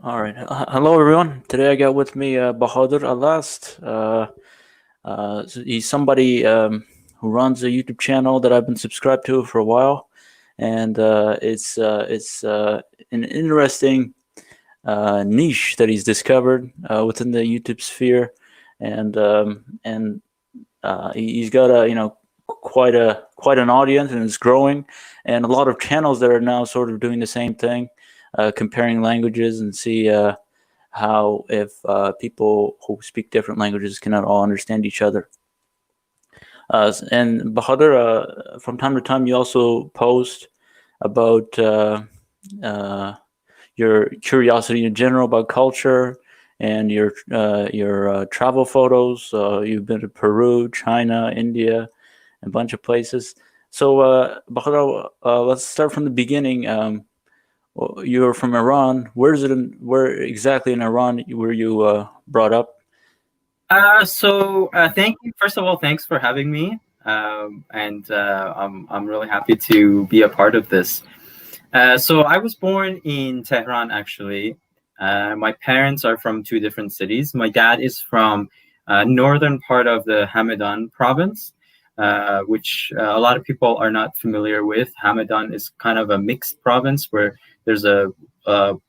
All right. Hello, everyone. Today I got with me Bahador Alast. He's somebody who runs a YouTube channel that I've been subscribed to for a while, and it's an interesting niche that he's discovered within the YouTube sphere, and he's got quite an audience, and it's growing, and a lot of channels that are now sort of doing the same thing, comparing languages and see how if people who speak different languages cannot all understand each other. And Bahadur, from time to time, you also post about uh, your curiosity in general about culture and your travel photos. You've been to Peru, China, India, a bunch of places. So, Bahadur, let's start from the beginning. Well, you're from Iran. Where exactly in Iran were you brought up? Thank you. First of all, thanks for having me. And I'm really happy to be a part of this. So I was born in Tehran, actually. My parents are from two different cities. My dad is from northern part of the Hamadan province, which a lot of people are not familiar with. Hamadan is kind of a mixed province where there's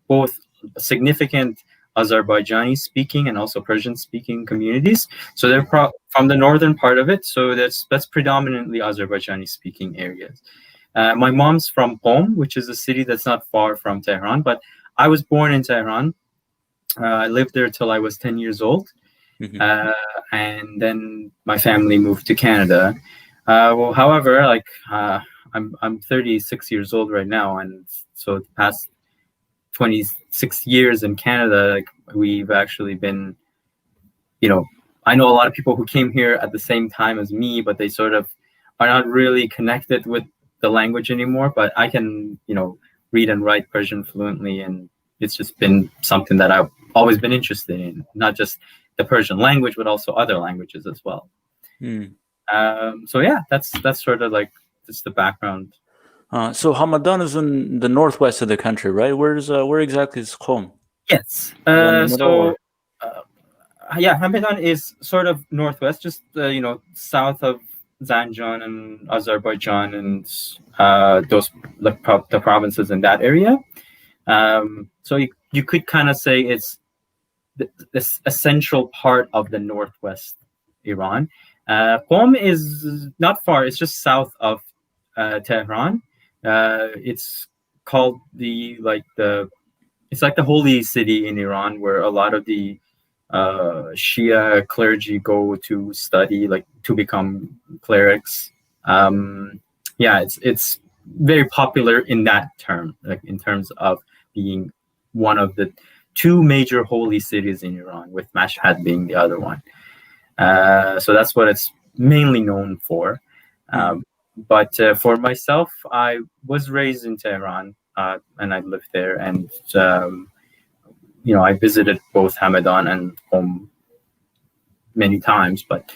both significant Azerbaijani speaking and also Persian speaking communities. So they're from the northern part of it. So that's predominantly Azerbaijani speaking areas. My mom's from Qom, which is a city that's not far from Tehran, but I was born in Tehran. I lived there till I was 10 years old. Mm-hmm. And then my family moved to Canada. However, I'm 36 years old right now, and so the past 26 years in Canada, like we've actually been, I know a lot of people who came here at the same time as me, but they sort of are not really connected with the language anymore. But I can, read and write Persian fluently, and it's just been something that I've always been interested in, not just the Persian language, but also other languages as well. Mm. So yeah, that's sort of like just the background. So Hamadan is in the northwest of the country, right? Where exactly is Qom? Yes. Is that in the middle or? Yeah, Hamadan is sort of northwest, just south of Zanjan and Azerbaijan and those the provinces in that area. So you could kind of say it's this essential part of the northwest Iran. Qom is not far; it's just south of Tehran. It's called it's like the holy city in Iran, where a lot of the Shia clergy go to study, like to become clerics. Yeah, it's very popular in that term, like in terms of being one of the two major holy cities in Iran, with Mashhad being the other one. So that's what it's mainly known for. But for myself, I was raised in Tehran, and I lived there, and I visited both Hamadan and Qom many times, but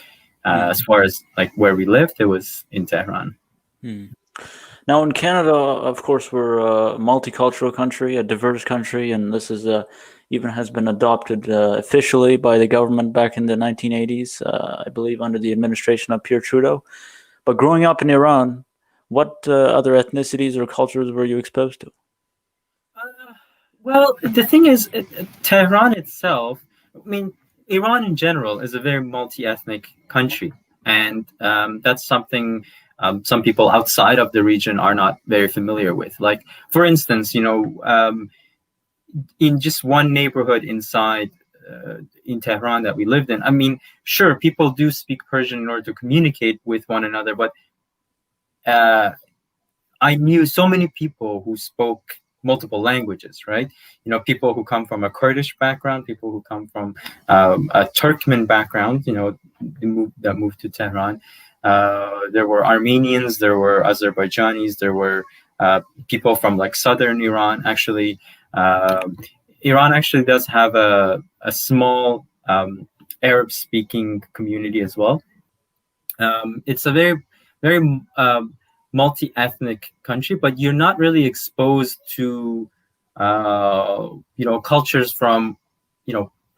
as far as like where we lived, it was in Tehran. Now in Canada, of course, we're a multicultural country, a diverse country, and this is even has been adopted officially by the government back in the 1980s, I believe, under the administration of Pierre Trudeau. But growing up in Iran, what other ethnicities or cultures were you exposed to? Well, the thing is, Tehran itself, I mean, Iran in general is a very multi-ethnic country, and that's something some people outside of the region are not very familiar with. Like, for instance, in just one neighborhood inside in Tehran that we lived in, I mean, sure, people do speak Persian in order to communicate with one another, but I knew so many people who spoke multiple languages, right? People who come from a Kurdish background, people who come from a Turkmen background, that moved to Tehran. There were Armenians, there were Azerbaijanis, there were people from like southern Iran. Actually, Iran actually does have a small Arab-speaking community as well. It's a very, very multi-ethnic country, but you're not really exposed to cultures from,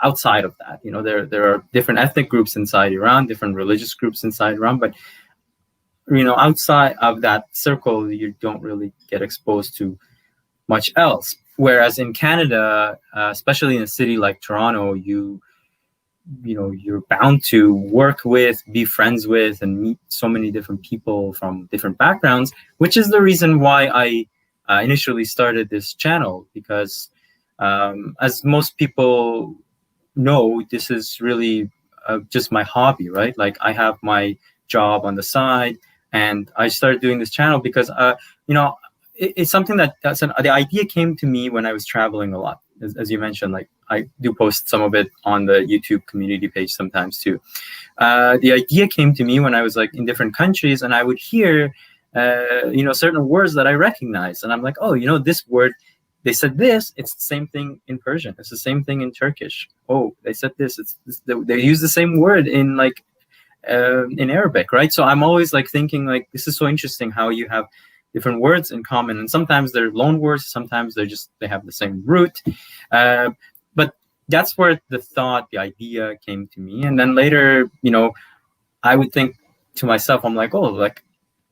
outside of that. There are different ethnic groups inside Iran, different religious groups inside Iran, but outside of that circle, you don't really get exposed to much else. Whereas in Canada, especially in a city like Toronto, you're bound to work with, be friends with, and meet so many different people from different backgrounds, which is the reason why I initially started this channel, because as most people know, this is really just my hobby, right? Like, I have my job on the side, and I started doing this channel because it's something the idea came to me when I was traveling a lot. As you mentioned, like, I do post some of it on the YouTube community page sometimes too. The idea came to me when I was like in different countries, and I would hear certain words that I recognize, and I'm like, oh, this word, they said this, it's the same thing in Persian, it's the same thing in Turkish. Oh, they said this, they use the same word in like in Arabic, right? So I'm always like thinking, like, this is so interesting how you have different words in common, and sometimes they're loan words, sometimes they have the same root. But that's where the idea came to me. And then later, I would think to myself, I'm like, oh, like,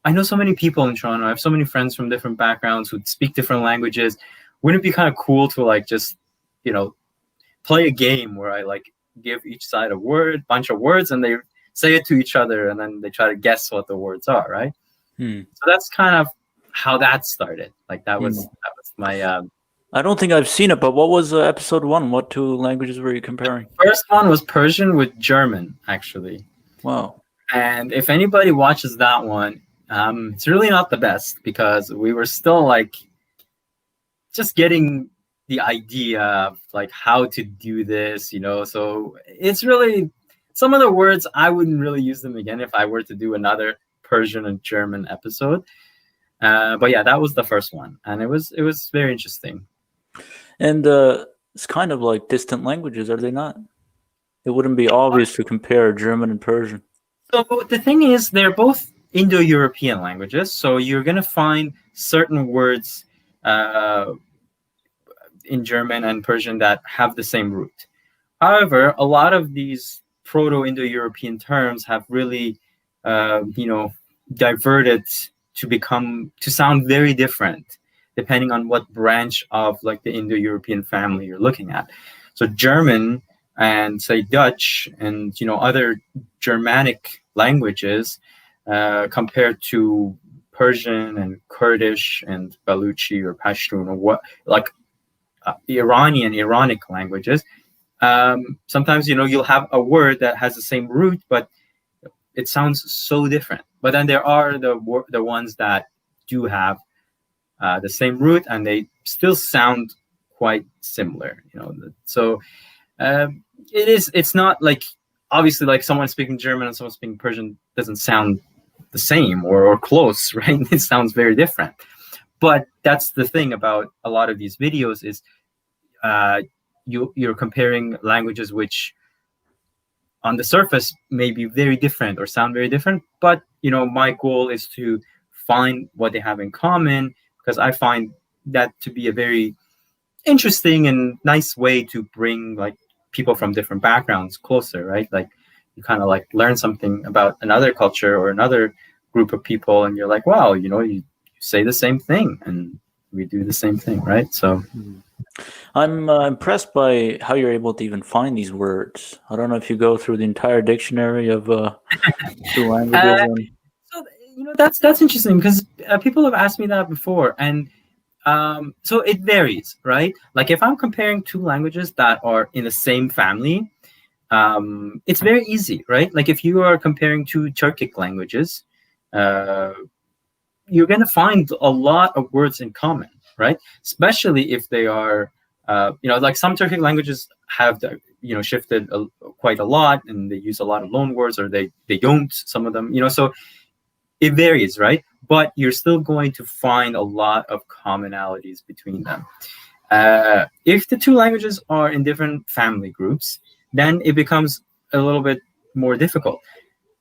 I know so many people in Toronto, I have so many friends from different backgrounds who speak different languages. Wouldn't it be kind of cool to like just, play a game where I like give each side a bunch of words, and they say it to each other, and then they try to guess what the words are, right? So that's kind of how that started. Like, that was my I don't think I've seen it, but what was episode 1? What two languages were you comparing? First one was Persian with German, actually. Wow. And if anybody watches that one, it's really not the best, because we were still like just getting the idea of like how to do this, so it's really, some of the words I wouldn't really use them again if I were to do another Persian and German episode. But yeah, that was the first one, and it was very interesting. And it's kind of like distant languages, are they not? It wouldn't be obvious to compare German and Persian. So the thing is, they're both Indo-European languages, so you're going to find certain words in German and Persian that have the same root. However, a lot of these Proto-Indo-European terms have really, diverted to sound very different, depending on what branch of like the Indo-European family you're looking at. So German and say Dutch and other Germanic languages compared to Persian and Kurdish and Baluchi or Pashtun or what, like Iranic languages. Sometimes you'll have a word that has the same root, but it sounds so different. But then there are the ones that do have the same root, and they still sound quite similar. So it's not like, obviously, like someone speaking German and someone speaking Persian doesn't sound the same or close, right? It sounds very different. But that's the thing about a lot of these videos is you're comparing languages which on the surface may be very different or sound very different, but my goal is to find what they have in common, because I find that to be a very interesting and nice way to bring like people from different backgrounds closer, right? Like, you kind of like learn something about another culture or another group of people, and you're like, wow, you say the same thing and we do the same thing, right? So I'm impressed by how you're able to even find these words. I don't know if you go through the entire dictionary of two languages. So that's interesting, because people have asked me that before, and so it varies, right? Like, if I'm comparing two languages that are in the same family, it's very easy, right? Like, if you are comparing two Turkic languages, you're going to find a lot of words in common, right? Especially if they are, like some Turkic languages have, shifted quite a lot, and they use a lot of loan words, or they don't, some of them, so it varies, right? But you're still going to find a lot of commonalities between them. If the two languages are in different family groups, then it becomes a little bit more difficult.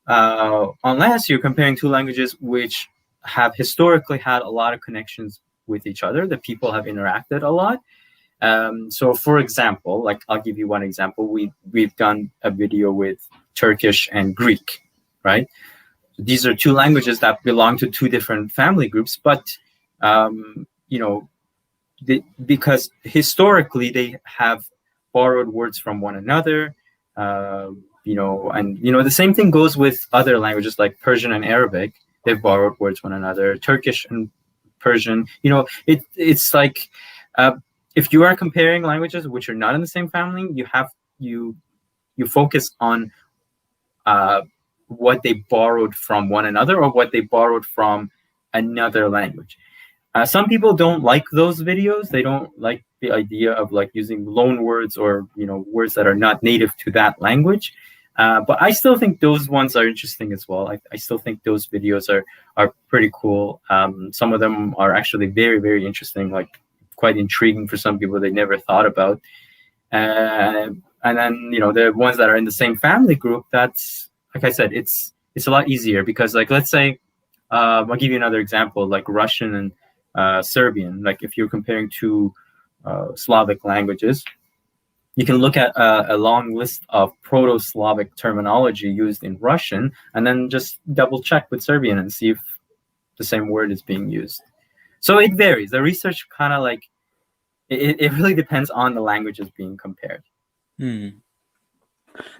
Unless you're comparing two languages which have historically had a lot of connections with each other. The people have interacted a lot. So for example, like I'll give you one example. We've done a video with Turkish and Greek, right? These are two languages that belong to two different family groups, but because historically they have borrowed words from one another, and the same thing goes with other languages like Persian and Arabic. They've borrowed words from one another. Turkish and Persian, it's like if you are comparing languages which are not in the same family, you focus on what they borrowed from one another or what they borrowed from another language. Some people don't like those videos. They don't like the idea of like using loan words or words that are not native to that language. But I still think those ones are interesting as well. I still think those videos are pretty cool. Some of them are actually very, very interesting, like quite intriguing for some people they never thought about. And then the ones that are in the same family group, that's, like I said, it's a lot easier because, like, let's say I'll give you another example, like Russian and Serbian. Like if you're comparing two Slavic languages, you can look at a long list of Proto-Slavic terminology used in Russian and then just double check with Serbian and see if the same word is being used. So it varies. The research kind of like, it really depends on the languages being compared.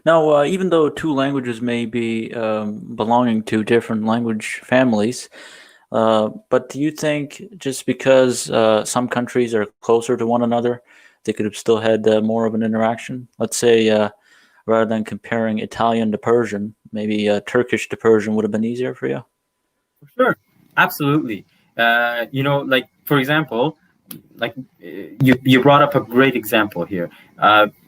Now, even though two languages may be belonging to different language families, but do you think just because some countries are closer to one another, they could have still had more of an interaction? Let's say rather than comparing Italian to Persian, maybe Turkish to Persian would have been easier for you? For sure. Absolutely. Like, for example, like you brought up a great example here.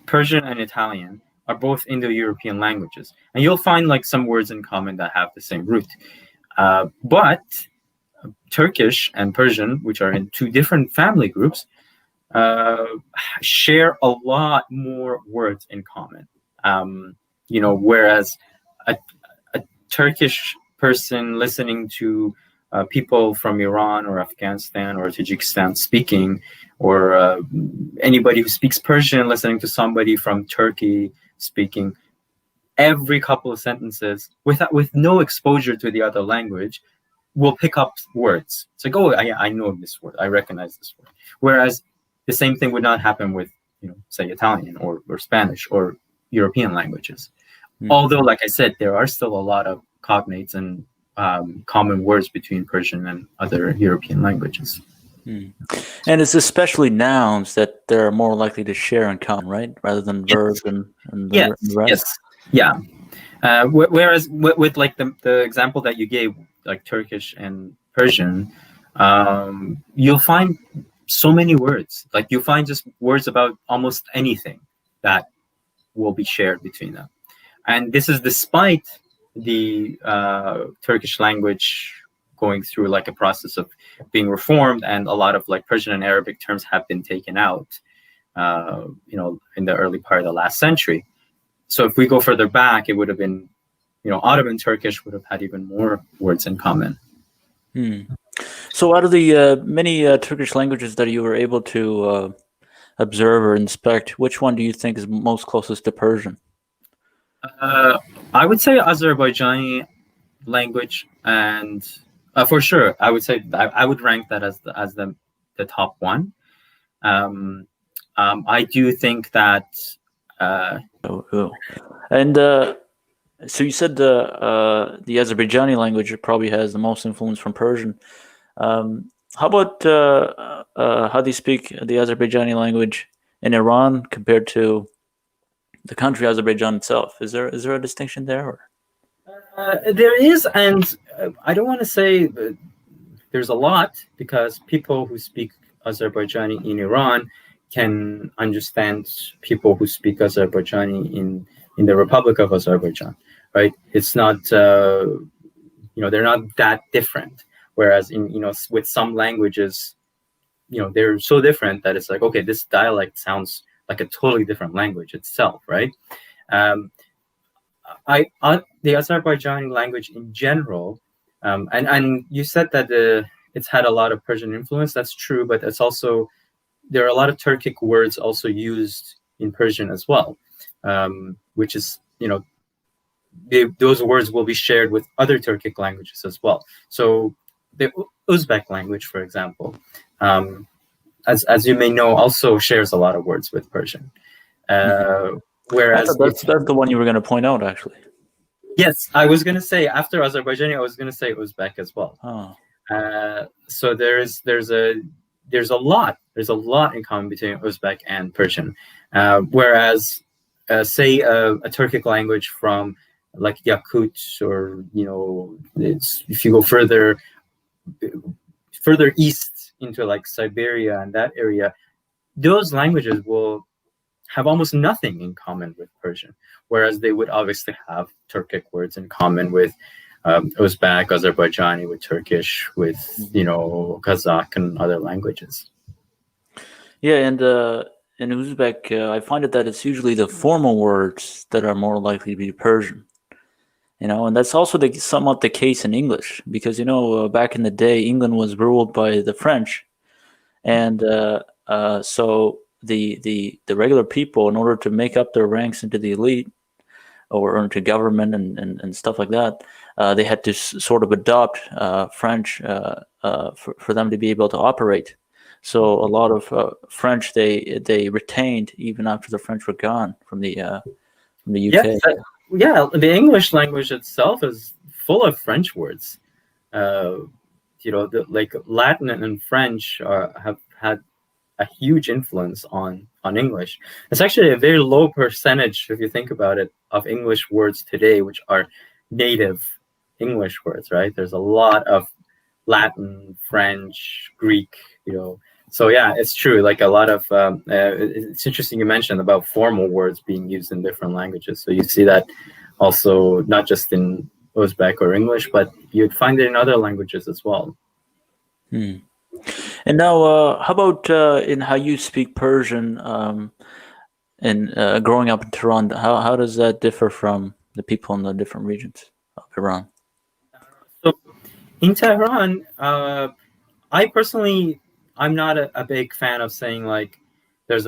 Persian and Italian are both Indo-European languages, and you'll find like some words in common that have the same root. But Turkish and Persian, which are in two different family groups, share a lot more words in common. Whereas a Turkish person listening to people from Iran or Afghanistan or Tajikistan speaking, or anybody who speaks Persian listening to somebody from Turkey speaking, every couple of sentences with no exposure to the other language will pick up words. It's like, oh, I know this word, I recognize this word. Whereas the same thing would not happen with, say Italian or Spanish or European languages. Although, like I said, there are still a lot of cognates and common words between Persian and other European languages. And it's especially nouns that they're more likely to share in common, right? Rather than verbs and the rest. Yes. Yeah. Whereas with like the example that you gave, like Turkish and Persian, you'll find so many words. Like you'll find just words about almost anything that will be shared between them. And this is despite the Turkish language going through like a process of being reformed, and a lot of like Persian and Arabic terms have been taken out, in the early part of the last century. So if we go further back, it would have been, Ottoman Turkish would have had even more words in common. So out of the many Turkish languages that you were able to observe or inspect, which one do you think is most closest to Persian? I would say Azerbaijani language, and for sure, I would say I would rank that as the top one. I do think that. And so you said the Azerbaijani language probably has the most influence from Persian. How about how do you speak the Azerbaijani language in Iran compared to the country Azerbaijan itself? Is there a distinction there? Or? There is, and I don't want to say there's a lot, because people who speak Azerbaijani in Iran can understand people who speak Azerbaijani in the Republic of Azerbaijan, right? It's not, they're not that different. Whereas with some languages, they're so different that it's like, okay, this dialect sounds like a totally different language itself, right? The Azerbaijani language in general, and you said that it's had a lot of Persian influence. That's true, but it's also, there are a lot of Turkic words also used in Persian as well, which is, those words will be shared with other Turkic languages as well. So the Uzbek language, for example, as you may know, also shares a lot of words with Persian. Whereas that's the one you were going to point out, actually. Yes, I was going to say, after Azerbaijani, I was going to say Uzbek as well. Oh. So there's a lot in common between Uzbek and Persian. Whereas, say a Turkic language from like Yakut, or if you go further east into like Siberia and that area, those languages will have almost nothing in common with Persian, whereas they would obviously have Turkic words in common with Uzbek, Azerbaijani, with Turkish, with Kazakh and other languages. Yeah, and in Uzbek, I find it that it's usually the formal words that are more likely to be Persian. And that's also somewhat the case in English, because back in the day, England was ruled by the French, and so the regular people, in order to make up their ranks into the elite or into government and stuff like that, they had to sort of adopt French for them to be able to operate. So a lot of French they retained even after the French were gone from the UK. Yes, the English language itself is full of French words. Like Latin and French have had a huge influence on English. It's actually a very low percentage, if you think about it, of English words today which are native English words, right? There's a lot of Latin, French, Greek, So yeah, it's true. Like a lot of, it's interesting you mentioned about formal words being used in different languages. So you see that also not just in Uzbek or English, but you'd find it in other languages as well. And now, how about in how you speak Persian and growing up in Tehran? How does that differ from the people in the different regions of Iran? So in Tehran, I personally, I'm not a big fan of saying like there's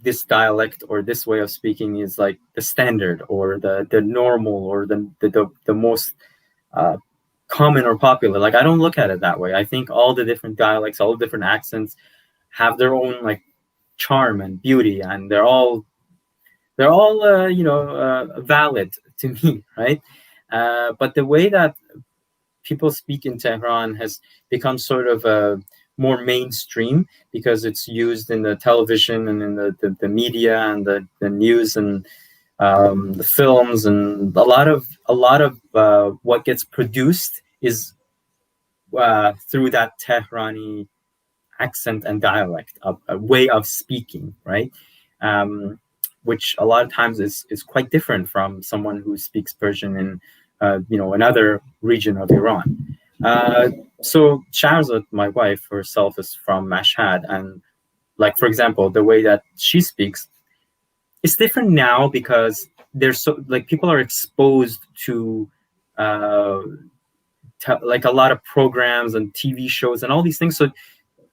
this dialect or this way of speaking is like the standard or the normal or the most common or popular. Like I don't look at it that way. I think all the different dialects, all the different accents have their own like charm and beauty, and they're all valid to me, right? But the way that people speak in Tehran has become sort of more mainstream because it's used in the television and in the media and the news and the films, and a lot of what gets produced is through that Tehrani accent and dialect, a way of speaking, right? Which a lot of times is quite different from someone who speaks Persian in another region of Iran. So Shahrazad, my wife herself, is from Mashhad, and like for example, the way that she speaks, it's different now because there's people are exposed to like a lot of programs and TV shows and all these things, so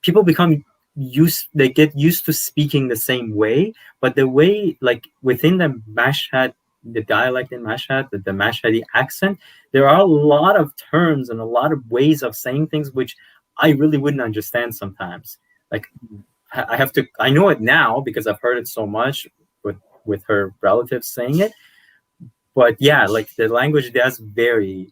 people they get used to speaking the same way, but the way like within the Mashhad, the dialect in Mashhad, the Mashhadi accent, there are a lot of terms and a lot of ways of saying things which I really wouldn't understand sometimes. Like I know it now because I've heard it so much with her relatives saying it. But yeah, like the language does vary.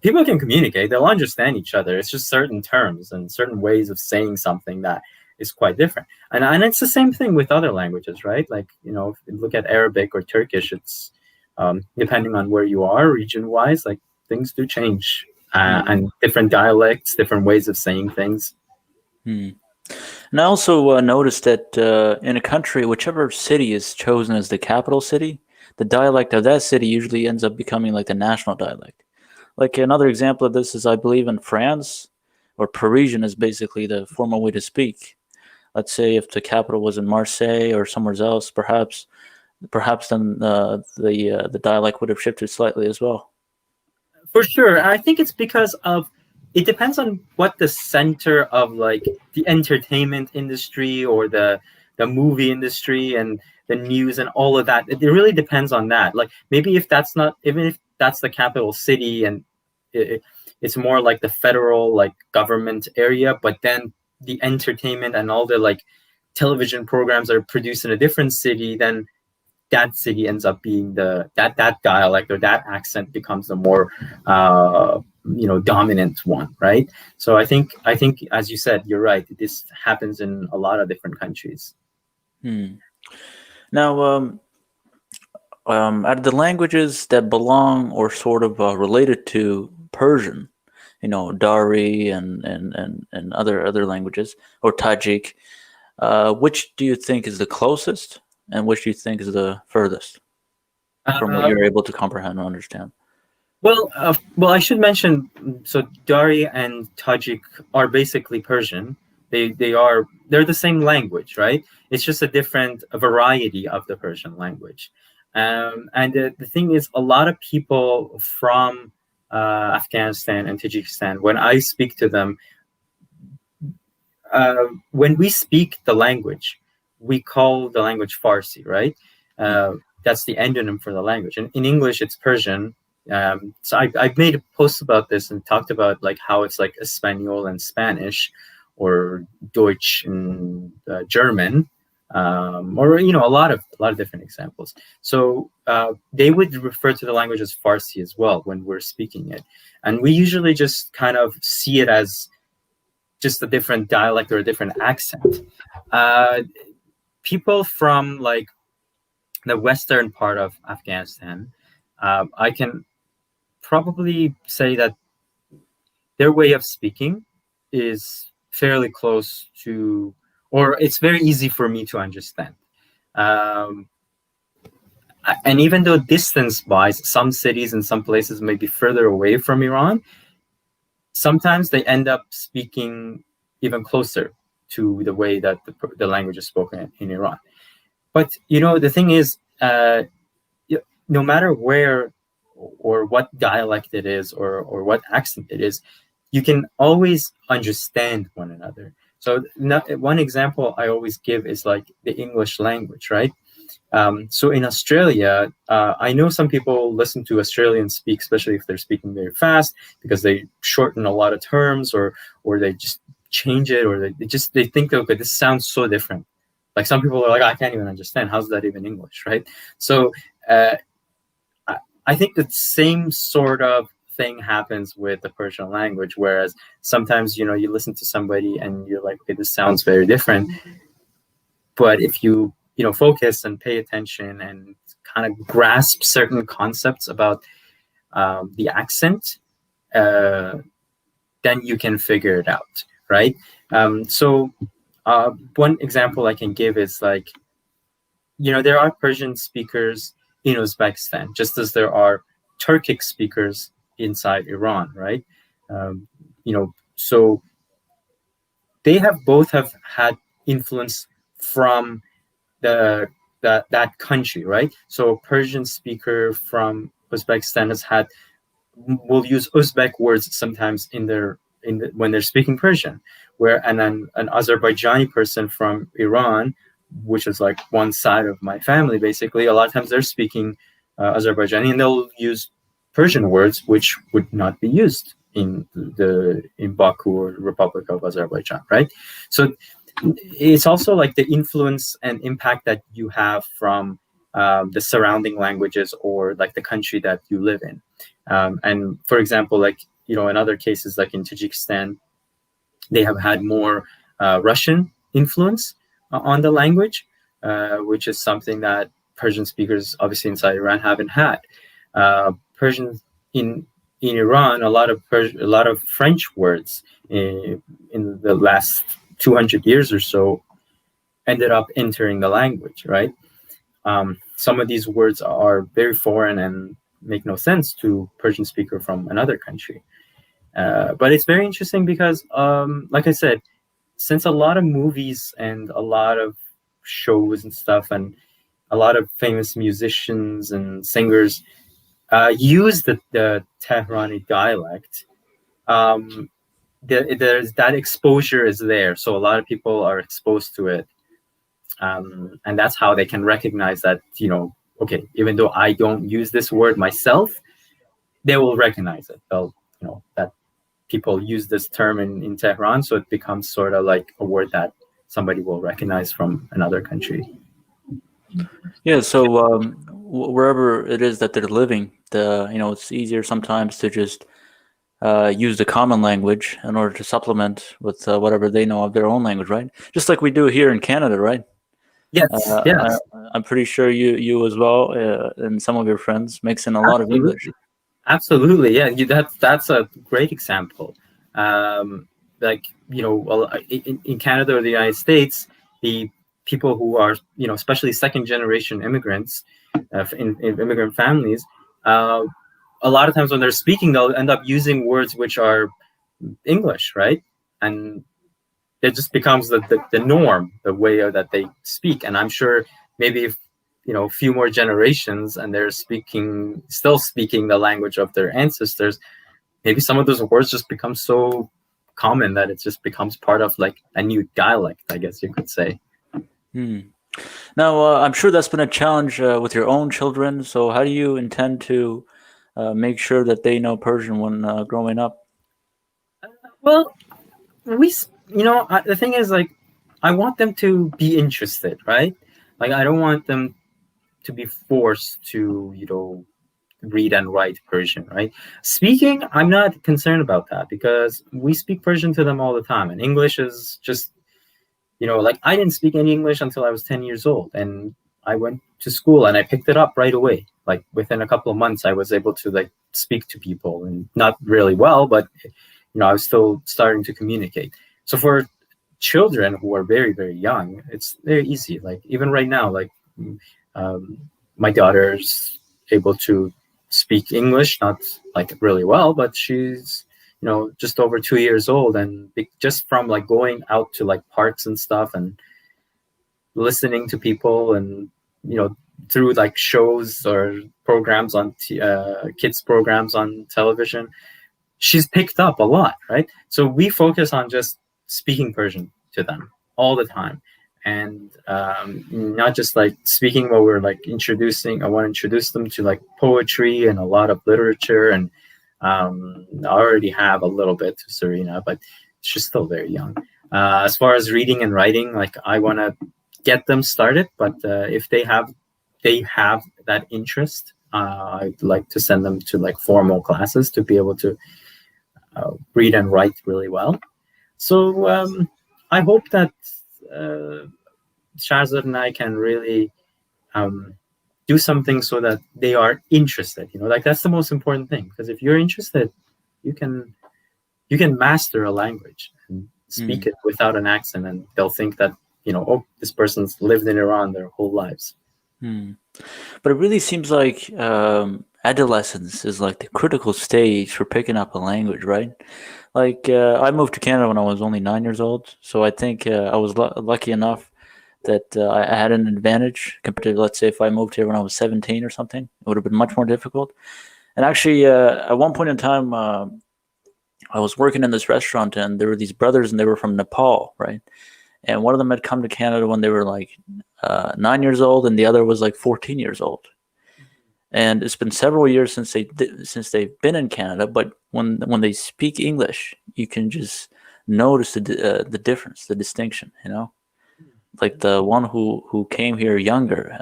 People can communicate, they'll understand each other. It's just certain terms and certain ways of saying something that is quite different. And it's the same thing with other languages, right? Like, if you look at Arabic or Turkish, it's depending on where you are region-wise, like things do change. And different dialects, different ways of saying things. And I also noticed that in a country, whichever city is chosen as the capital city, the dialect of that city usually ends up becoming like the national dialect. Like another example of this is, I believe, in France, or Parisian is basically the formal way to speak. Let's say if the capital was in Marseille or somewhere else, perhaps then the dialect would have shifted slightly as well. For sure. I think it's because of it depends on what the center of like the entertainment industry or the movie industry and the news and all of that. It really depends on that. Like maybe if that's not, even if that's the capital city and it's more like the federal like government area, but then the entertainment and all the like television programs are produced in a different city, then that city ends up being that dialect or that accent becomes the more dominant one, right? So I think as you said, you're right. This happens in a lot of different countries. Now, out of the languages that belong or sort of related to Persian, Dari and other languages, or Tajik, which do you think is the closest, and which do you think is the furthest from what you're able to comprehend and understand? Well, I should mention, so Dari and Tajik are basically Persian. They're the same language, right? It's just a variety of the Persian language. And the thing is, a lot of people from Afghanistan and Tajikistan, when I speak to them, when we speak the language, we call the language Farsi, right? That's the endonym for the language. And in English, it's Persian. So I've made a post about this and talked about like how it's like Espanol and Spanish, or Deutsch and German, or a lot of different examples. So they would refer to the language as Farsi as well when we're speaking it, and we usually just kind of see it as just a different dialect or a different accent. People from like the western part of Afghanistan, I can probably say that their way of speaking is fairly close to, or it's very easy for me to understand. And even though distance-wise, some cities and some places may be further away from Iran, sometimes they end up speaking even closer to the way that the language is spoken in Iran. But the thing is, no matter where or what dialect it is or what accent it is, you can always understand one another. So one example I always give is like the English language, right? So in Australia, I know some people listen to Australians speak, especially if they're speaking very fast, because they shorten a lot of terms or they just change it, or they think, okay, this sounds so different. Like some people are like, I can't even understand. How's that even English, right? So I think the same sort of thing happens with the Persian language, whereas sometimes, you listen to somebody and you're like, okay, this sounds very different. But if you, focus and pay attention and kind of grasp certain concepts about the accent, then you can figure it out, right? So one example I can give is like, there are Persian speakers in Uzbekistan, just as there are Turkic speakers inside Iran, right? So they both have had influence from that country, right? So a Persian speaker from Uzbekistan will use Uzbek words sometimes when they're speaking Persian, and then an Azerbaijani person from Iran, which is like one side of my family, basically, a lot of times they're speaking Azerbaijani, and they'll use Persian words which would not be used in Baku or Republic of Azerbaijan, right? So it's also like the influence and impact that you have from the surrounding languages or like the country that you live in. And for example, like, in other cases, like in Tajikistan, they have had more Russian influence on the language, which is something that Persian speakers obviously inside Iran haven't had. Persian in Iran, a lot of French words in the last 200 years or so ended up entering the language, right? Some of these words are very foreign and make no sense to a Persian speaker from another country. But it's very interesting because, like I said, since a lot of movies and a lot of shows and stuff and a lot of famous musicians and singers use the Tehrani dialect, there's that exposure is there, so a lot of people are exposed to it, and that's how they can recognize that, okay, even though I don't use this word myself, they will recognize it. They'll, that people use this term in Tehran, so it becomes sort of like a word that somebody will recognize from another country. Yeah, so wherever it is that they're living, it's easier sometimes to just use the common language in order to supplement with whatever they know of their own language, right? Just like we do here in Canada, right? Yes, yes. I'm pretty sure you as well, and some of your friends mix in a lot of English. Absolutely, yeah. That's a great example. Like, well, in Canada or the United States, the people who are, especially second generation immigrants in immigrant families, a lot of times when they're speaking, they'll end up using words which are English, right? And it just becomes the norm, the way that they speak. And I'm sure maybe if, a few more generations and they're still speaking the language of their ancestors, maybe some of those words just become so common that it just becomes part of like a new dialect, I guess you could say. Now, I'm sure that's been a challenge with your own children. So how do you intend to make sure that they know Persian when growing up? Well, the thing is, like, I want them to be interested, right? Like, I don't want them to be forced to, read and write Persian, right? Speaking, I'm not concerned about that because we speak Persian to them all the time. And English is just, like, I didn't speak any English until I was 10 years old. And I went to school and I picked it up right away. Like, within a couple of months, I was able to, like, speak to people, and not really well, but, I was still starting to communicate. So for children who are very, very young, it's very easy. Like, even right now, like, my daughter's able to speak English, not like really well, but she's, just over 2 years old, and just from like going out to like parks and stuff and listening to people, and through like shows or programs on kids programs on television, she's picked up a lot, right? So we focus on just speaking Persian to them all the time. And not just like speaking, but we're like I want to introduce them to like poetry and a lot of literature. And I already have a little bit to Serena, but she's still very young. As far as reading and writing, like, I want to get them started, but if they have that interest, I'd like to send them to like formal classes to be able to read and write really well. So I hope that Shahzad and I can really do something so that they are interested. Like, that's the most important thing, because if you're interested, you can master a language and speak it without an accent, and they'll think that this person's lived in Iran their whole lives. But it really seems like adolescence is like the critical stage for picking up a language, right? Like, I moved to Canada when I was only 9 years old, so I think I was lucky enough that I had an advantage compared to, let's say, if I moved here when I was 17 or something. It would have been much more difficult. And actually, at one point in time, I was working in this restaurant, and there were these brothers, and they were from Nepal, right? And one of them had come to Canada when they were like 9 years old, and the other was like 14 years old. And it's been several years since they've been in Canada, but when they speak English, you can just notice the difference, the distinction. Like the one who came here younger,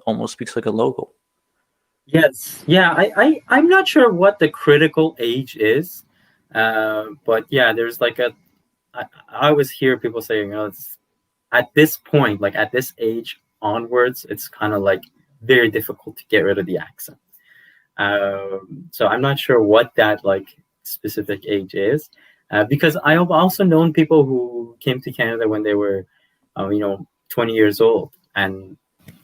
almost speaks like a local. Yes, yeah. I'm not sure what the critical age is, but yeah, there's like I always hear people saying, it's at this point, like at this age onwards, it's kind of like very difficult to get rid of the accent. So I'm not sure what that like specific age is, because I have also known people who came to Canada when they were, 20 years old, and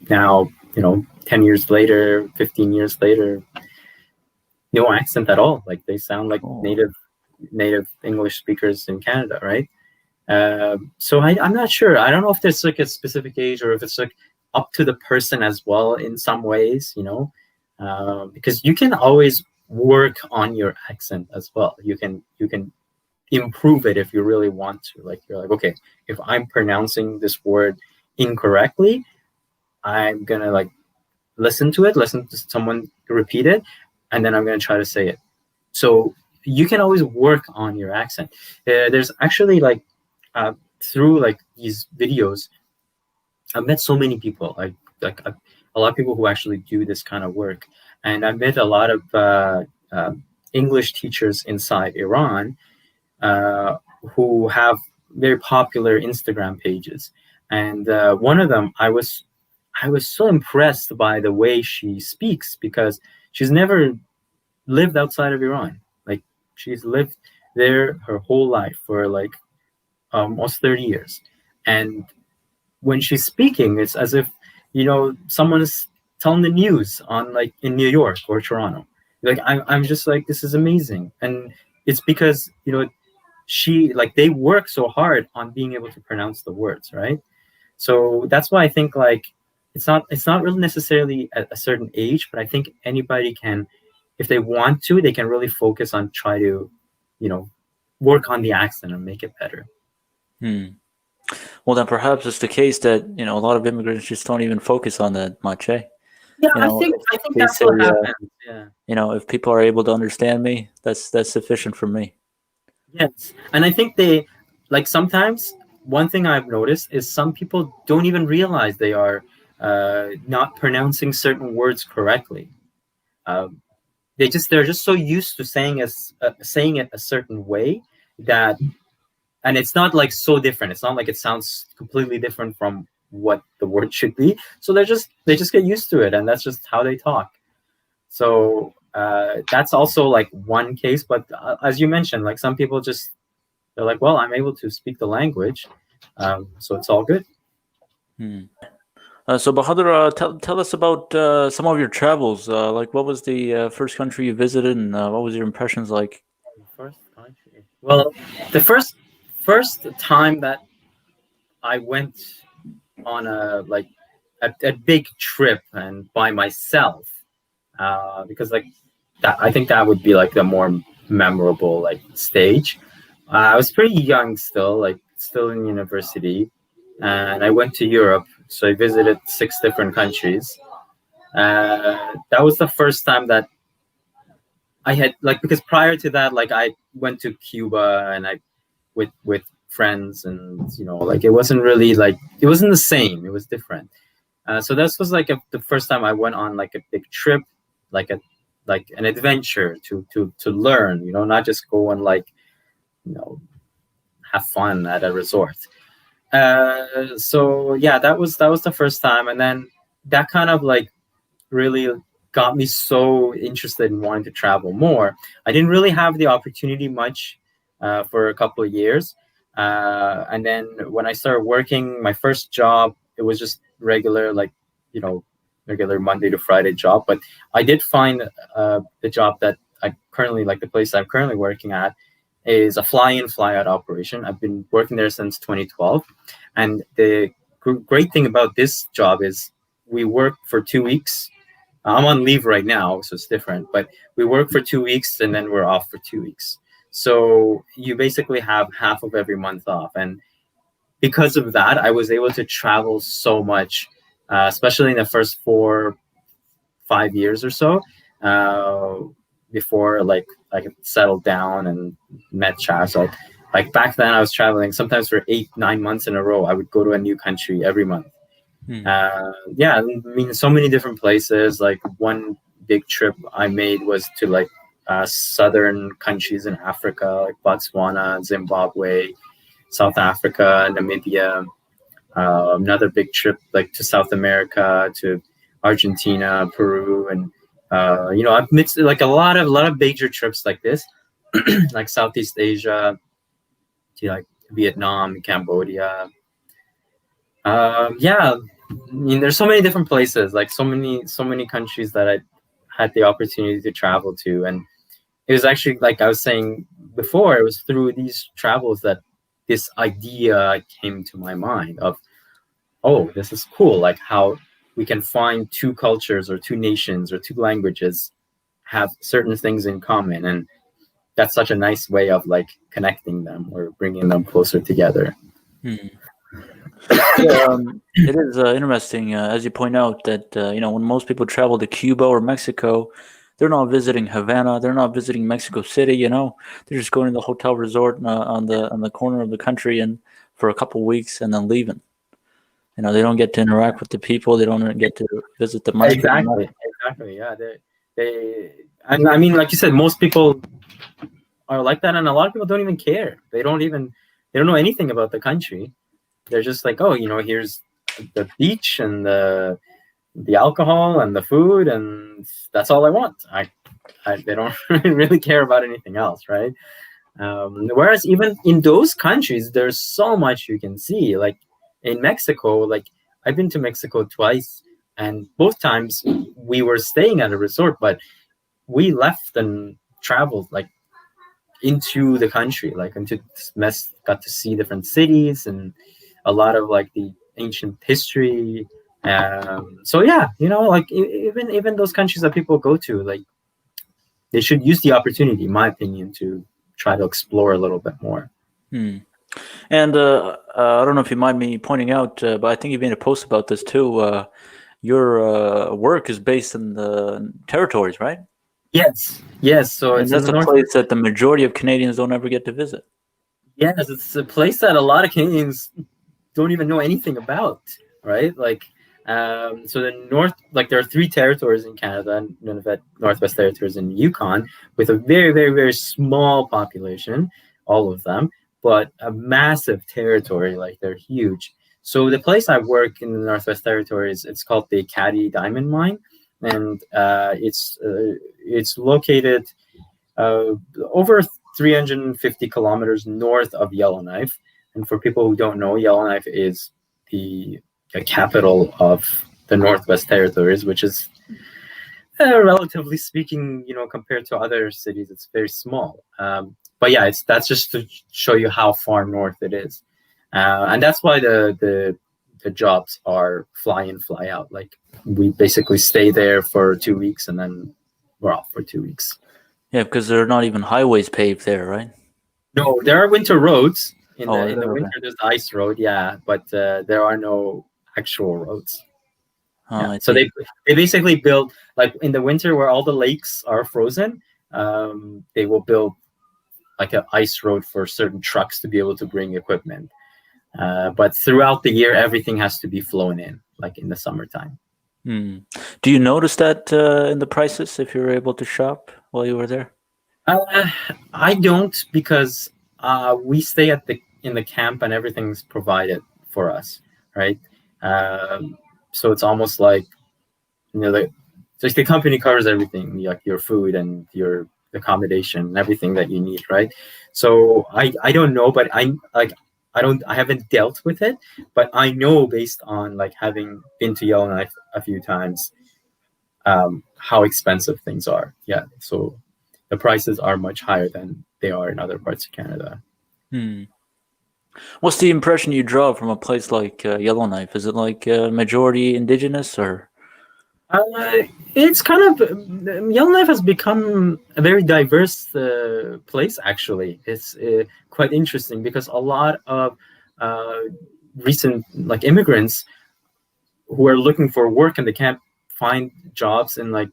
now, 10 years later, 15 years later, no accent at all. Like, they sound like native English speakers in Canada, right? So I'm not sure. I don't know if there's like a specific age, or if it's like up to the person as well in some ways, because you can always work on your accent as well. You can improve it if you really want to. Like you're like, okay, if I'm pronouncing this word incorrectly, I'm gonna like listen to someone repeat it, and then I'm gonna try to say it. So you can always work on your accent. There's actually like through like these videos, I've met so many people, a lot of people who actually do this kind of work, and I've met a lot of English teachers inside Iran uh, who have very popular Instagram pages, and one of them, I was so impressed by the way she speaks because she's never lived outside of Iran. Like she's lived there her whole life for like almost 30 years, and when she's speaking, it's as if someone's telling the news on like in New York or Toronto. Like I'm just like, this is amazing, and it's because she like they work so hard on being able to pronounce the words, right? So that's why I think like it's not really necessarily at a certain age, but I think anybody can, if they want to, they can really focus on try to, work on the accent and make it better. Well, then perhaps it's the case that a lot of immigrants just don't even focus on that much, eh? Yeah, I think that's what happens. Yeah. If people are able to understand me, that's sufficient for me. Yes, and I think they like sometimes one thing I've noticed is some people don't even realize they are not pronouncing certain words correctly. Um, they're just so used to saying it a certain way that, and it's not like so different. It's not like it sounds completely different from what the word should be. So they just get used to it, and that's just how they talk. So that's also like one case. But as you mentioned, like some people they're like, well, I'm able to speak the language, so it's all good. So Bahadur, tell us about some of your travels. Like, what was the first country you visited, and what was your impressions like? First country. Well, the first time that I went on a big trip and by myself, because like that, I think that would be like the more memorable like stage. I was pretty young still, like still in university, and I went to Europe. So I visited 6 different countries. That was the first time that I had like, because prior to that, like I went to Cuba and I with friends, and like it wasn't really like, it wasn't the same. It was different. So this was like the first time I went on like a big trip, like an adventure to learn, not just go and like have fun at a resort. So yeah, that was the first time, and then that kind of like really got me so interested in wanting to travel more. I didn't really have the opportunity much for a couple of years, and then when I started working, my first job, it was just regular regular Monday to Friday job. But I did find the job that I currently like, the place I'm currently working at is a fly-in fly-out operation. I've been working there since 2012, and the great thing about this job is we work for 2 weeks. I'm on leave right now, so it's different, but we work for 2 weeks and then we're off for 2 weeks. So you basically have half of every month off. And because of that, I was able to travel so much, especially in the first 4-5 years or so, before like I could settle down and met Chaz. So like back then I was traveling sometimes for 8-9 months in a row. I would go to a new country every month. Yeah, I mean, so many different places. Like one big trip I made was to like southern countries in Africa, like Botswana, Zimbabwe, South Africa, Namibia. Another big trip like to South America, to Argentina, Peru, and I've mixed like a lot of major trips like this, like Southeast Asia, to like Vietnam, Cambodia. Yeah, I mean, there's so many different places, like so many countries that I had the opportunity to travel to, and it was actually, like I was saying before, it was through these travels that this idea came to my mind of, oh, this is cool, like how we can find 2 cultures or 2 nations or 2 languages have certain things in common, and that's such a nice way of like connecting them or bringing them closer together. It is interesting, as you point out, that when most people travel to Cuba or Mexico, they're not visiting Havana, they're not visiting Mexico City. They're just going to the hotel resort on the corner of the country and for a couple weeks and then leaving. They don't get to interact with the people. They don't get to visit the market. Exactly. Yeah, and I mean, like you said, most people are like that, and a lot of people don't even care. They don't know anything about the country. They're just like, oh, here's the beach and the alcohol and the food, and that's all I want. They don't really care about anything else, right? Whereas even in those countries, there's so much you can see. Like in Mexico, like I've been to Mexico twice, and both times we were staying at a resort, but we left and traveled like into the country, like got to see different cities and a lot of like the ancient history. So yeah, like even those countries that people go to, like they should use the opportunity, in my opinion, to try to explore a little bit more. And I don't know if you mind me pointing out, but I think you made a post about this too. Your work is based in the territories, right? Yes. So and that's a place that the majority of Canadians don't ever get to visit. Yes, it's a place that a lot of Canadians don't even know anything about, right? Like, so the north, like there are 3 territories in Canada, Nunavut, Northwest Territories, and Yukon, with a very, very, very small population, all of them, but a massive territory. Like they're huge. So the place I work in the Northwest Territories, it's called the Caddy Diamond Mine, and it's located over 350 kilometers north of Yellowknife. And for people who don't know, Yellowknife is the capital of the Northwest Territories, which is relatively speaking, compared to other cities, it's very small. But yeah, that's just to show you how far north it is, and that's why the jobs are fly in, fly out. Like we basically stay there for 2 weeks and then we're off for 2 weeks. Yeah, because there are not even highways paved there, right? No, there are winter roads. In the winter, there's the ice road, yeah, but there are no actual roads. Yeah. So they basically build, like in the winter where all the lakes are frozen, they will build like an ice road for certain trucks to be able to bring equipment. But throughout the year, everything has to be flown in, like in the summertime. Do you notice that in the prices if you were able to shop while you were there? I don't, because we stay in the camp and everything's provided for us, right? So it's almost like just the company covers everything, like your food and your accommodation and everything that you need, right? So I don't know, but I haven't dealt with it, but I know based on like having been to Yellowknife a few times, how expensive things are. Yeah, so the prices are much higher than they are in other parts of Canada. What's the impression you draw from a place like Yellowknife? Is it like majority Indigenous or? It's kind of, Yellowknife has become a very diverse place. Actually, it's quite interesting because a lot of recent like immigrants who are looking for work and they can't find jobs in like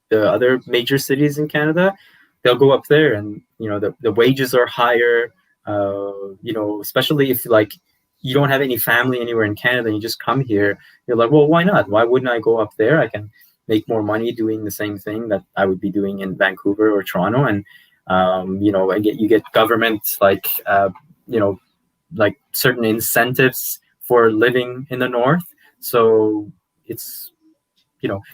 the other major cities in Canada, they'll go up there, and the wages are higher. Especially if like you don't have any family anywhere in Canada and you just come here, you're like, well, why not? Why wouldn't I go up there? I can make more money doing the same thing that I would be doing in Vancouver or Toronto. And, you get government, like certain incentives for living in the North. So it's,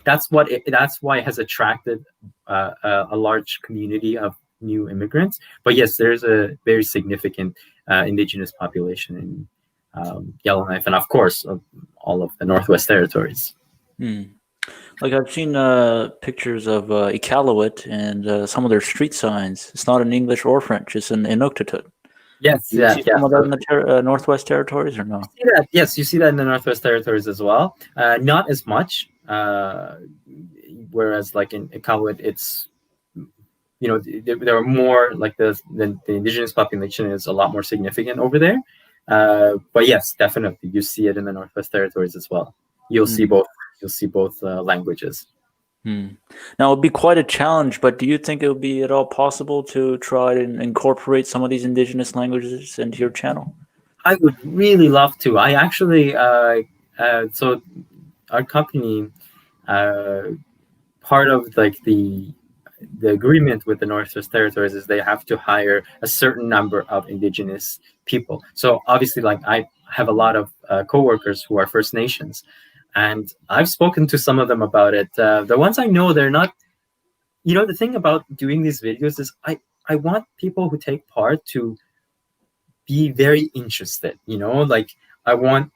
that's why it has attracted a large community of new immigrants. But yes, there's a very significant Indigenous population in Yellowknife, and of course all of the Northwest Territories. Like I've seen pictures of Iqaluit and some of their street signs. It's not in English or French. It's in Inuktitut. Yes, you see some of that in the Northwest Territories, or no? You see that? Yes, you see that in the Northwest Territories as well. Not as much. Whereas like in Iqaluit, it's there are more like the indigenous population is a lot more significant over there. But yes, definitely, you see it in the Northwest Territories as well. You'll see both. You'll see both languages. Now, it'd be quite a challenge, but do you think it would be at all possible to try and incorporate some of these indigenous languages into your channel? I would really love to. I actually, so our company, part of like the agreement with the Northwest Territories is they have to hire a certain number of indigenous people. So obviously, like I have a lot of coworkers who are First Nations, and I've spoken to some of them about it. The ones I know, they're not. The thing about doing these videos is I want people who take part to be very interested. Like I want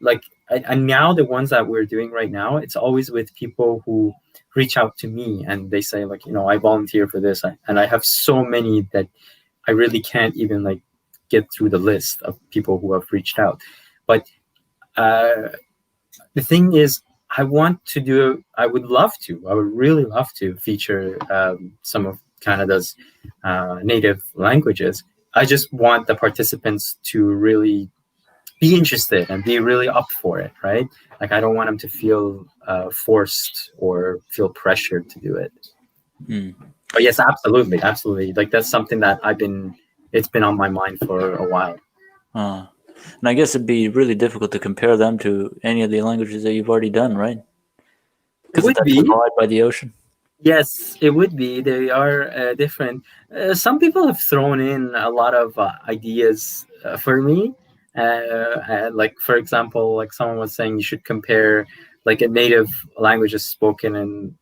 and now the ones that we're doing right now, it's always with people who reach out to me and they say like, I volunteer for this, and I have so many that I really can't even like get through the list of people who have reached out. But the thing is, I would really love to feature some of Canada's native languages. I just want the participants to really be interested and be really up for it, right? Like I don't want them to feel forced or feel pressured to do it. But yes, absolutely. Like that's something that it's been on my mind for a while. And I guess it'd be really difficult to compare them to any of the languages that you've already done, right? It would be divided by the ocean. Yes, it would be. They are different. Some people have thrown in a lot of ideas for me. Like, for example, like someone was saying you should compare like a native language is spoken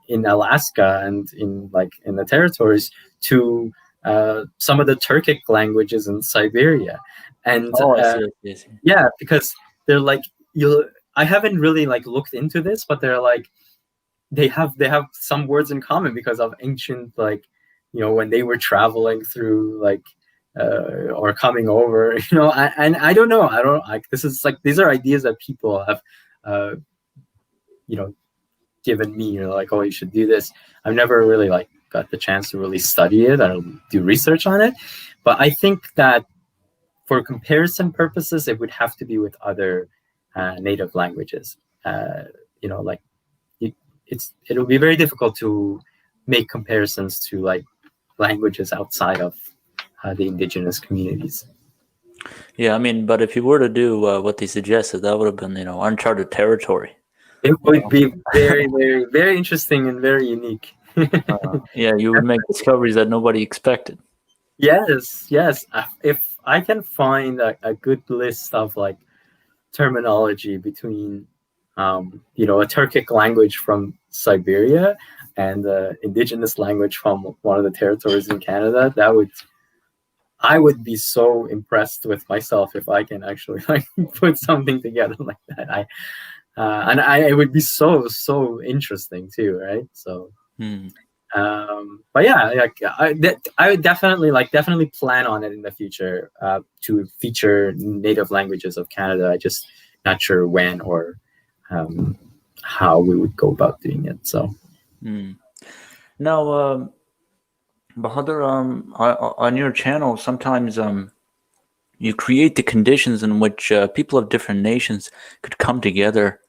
in Alaska and in the territories to some of the Turkic languages in Siberia. And I see. yeah, because they're like, I haven't really like looked into this, but they're like, they have some words in common because of ancient, like, when they were traveling through or coming over, and I don't know. I don't like, this is like, these are ideas that people have, given me, like, oh, you should do this. I've never really like got the chance to really study it or do research on it. But I think that for comparison purposes, it would have to be with other native languages. It'll be very difficult to make comparisons to like languages outside of the indigenous communities. Yeah, I mean, but if you were to do what they suggested, that would have been, uncharted territory. It would be very, very, very interesting and very unique. Yeah, you would make discoveries that nobody expected. Yes. If I can find a good list of like terminology between, a Turkic language from Siberia and the indigenous language from one of the territories in Canada, I would be so impressed with myself if I can actually like put something together like that. It would be so interesting too, right? So, but yeah, I would definitely plan on it in the future to feature native languages of Canada. I just not sure when or how we would go about doing it. So now, Bahadur, on your channel, sometimes you create the conditions in which people of different nations could come together,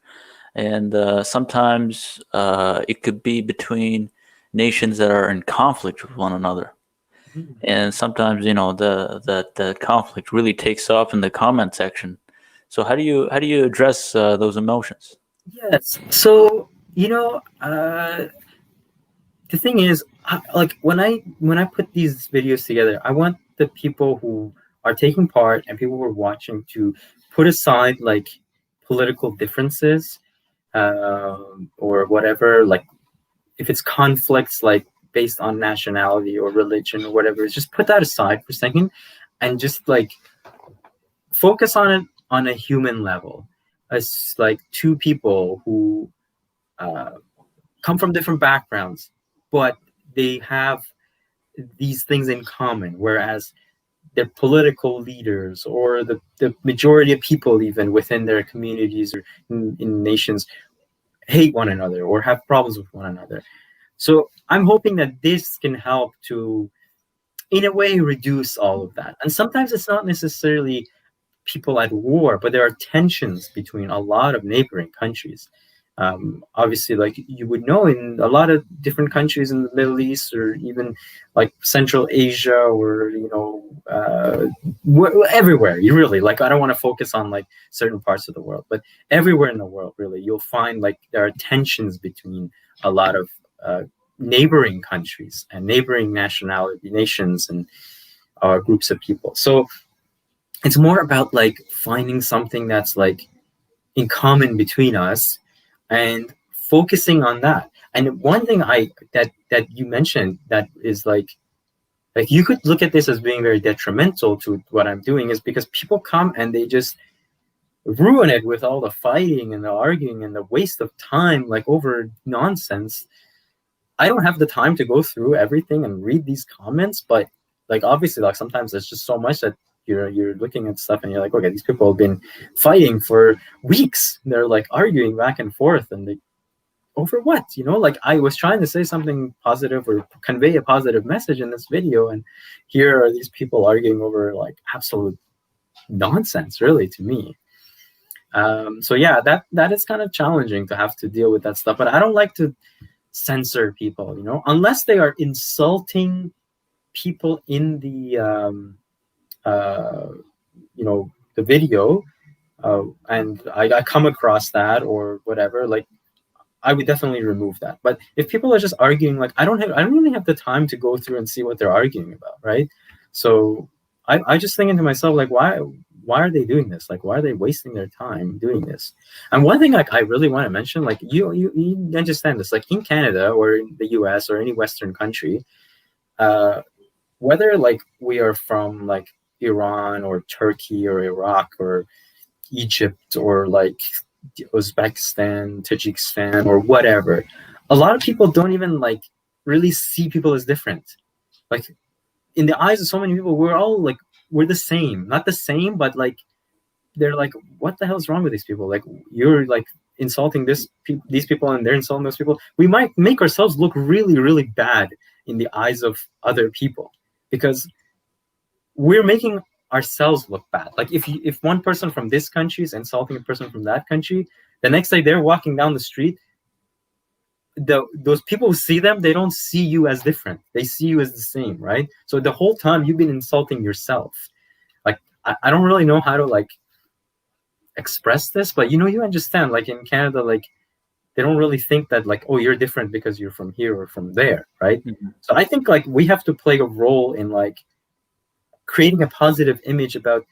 and sometimes it could be between nations that are in conflict with one another. And sometimes, the conflict really takes off in the comment section. So how do you address those emotions? Yes. So the thing is, like when I put these videos together, I want the people who are taking part and people who are watching to put aside like political differences or whatever. Like if it's conflicts like based on nationality or religion or whatever, just put that aside for a second and just like focus on it on a human level as like two people who come from different backgrounds, but they have these things in common, whereas their political leaders or the majority of people even within their communities or in nations hate one another or have problems with one another. So I'm hoping that this can help to, in a way, reduce all of that. And sometimes it's not necessarily people at war, but there are tensions between a lot of neighboring countries. Obviously, like you would know, in a lot of different countries in the Middle East, or even like Central Asia, or everywhere. You really, like, I don't want to focus on like certain parts of the world, but everywhere in the world, really, you'll find like there are tensions between a lot of neighboring countries and neighboring nations and groups of people. So it's more about like finding something that's like in common between us and focusing on that. And one thing that you mentioned that is like you could look at this as being very detrimental to what I'm doing, is because people come and they just ruin it with all the fighting and the arguing and the waste of time, like over nonsense. I don't have the time to go through everything and read these comments, but like obviously, like sometimes there's just so much that you're looking at stuff and you're like, okay, these people have been fighting for weeks. They're like arguing back and forth, and they over what? Like I was trying to say something positive or convey a positive message in this video, and here are these people arguing over like absolute nonsense, really, to me. So yeah, that is kind of challenging to have to deal with that stuff. But I don't like to censor people, unless they are insulting people in the the video, and I come across that or whatever, like I would definitely remove that. But if people are just arguing, like I don't really have the time to go through and see what they're arguing about, right? So I just thinking to myself, like, why are they doing this? Like, why are they wasting their time doing this? And one thing, like, I really want to mention, like, you understand this, like in Canada or in the US or any Western country, whether like we are from like Iran or Turkey or Iraq or Egypt or like Uzbekistan, Tajikistan or whatever, a lot of people don't even like really see people as different. Like in the eyes of so many people, we're the same. Not the same, but like they're like, what the hell is wrong with these people? Like you're like insulting these people and they're insulting those people. We might make ourselves look really, really bad in the eyes of other people because we're making ourselves look bad. Like if one person from this country is insulting a person from that country, the next day they're walking down the street, those people who see them, they don't see you as different. They see you as the same, right? So the whole time you've been insulting yourself. Like I don't really know how to like express this, but you understand, like in Canada, like they don't really think that like, oh, you're different because you're from here or from there, right? Mm-hmm. So I think like we have to play a role in like creating a positive image about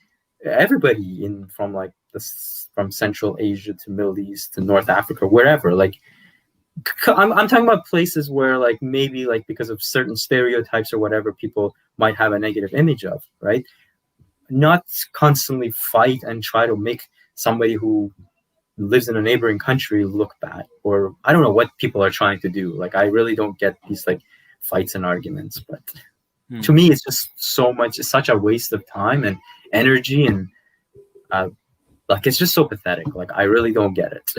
everybody from Central Asia to Middle East to North Africa, wherever. Like I'm talking about places where like maybe like because of certain stereotypes or whatever, people might have a negative image of, right? Not constantly fight and try to make somebody who lives in a neighboring country look bad, or I don't know what people are trying to do. Like I really don't get these like fights and arguments, but to me it's just it's such a waste of time and energy, and like it's just so pathetic. Like I really don't get it.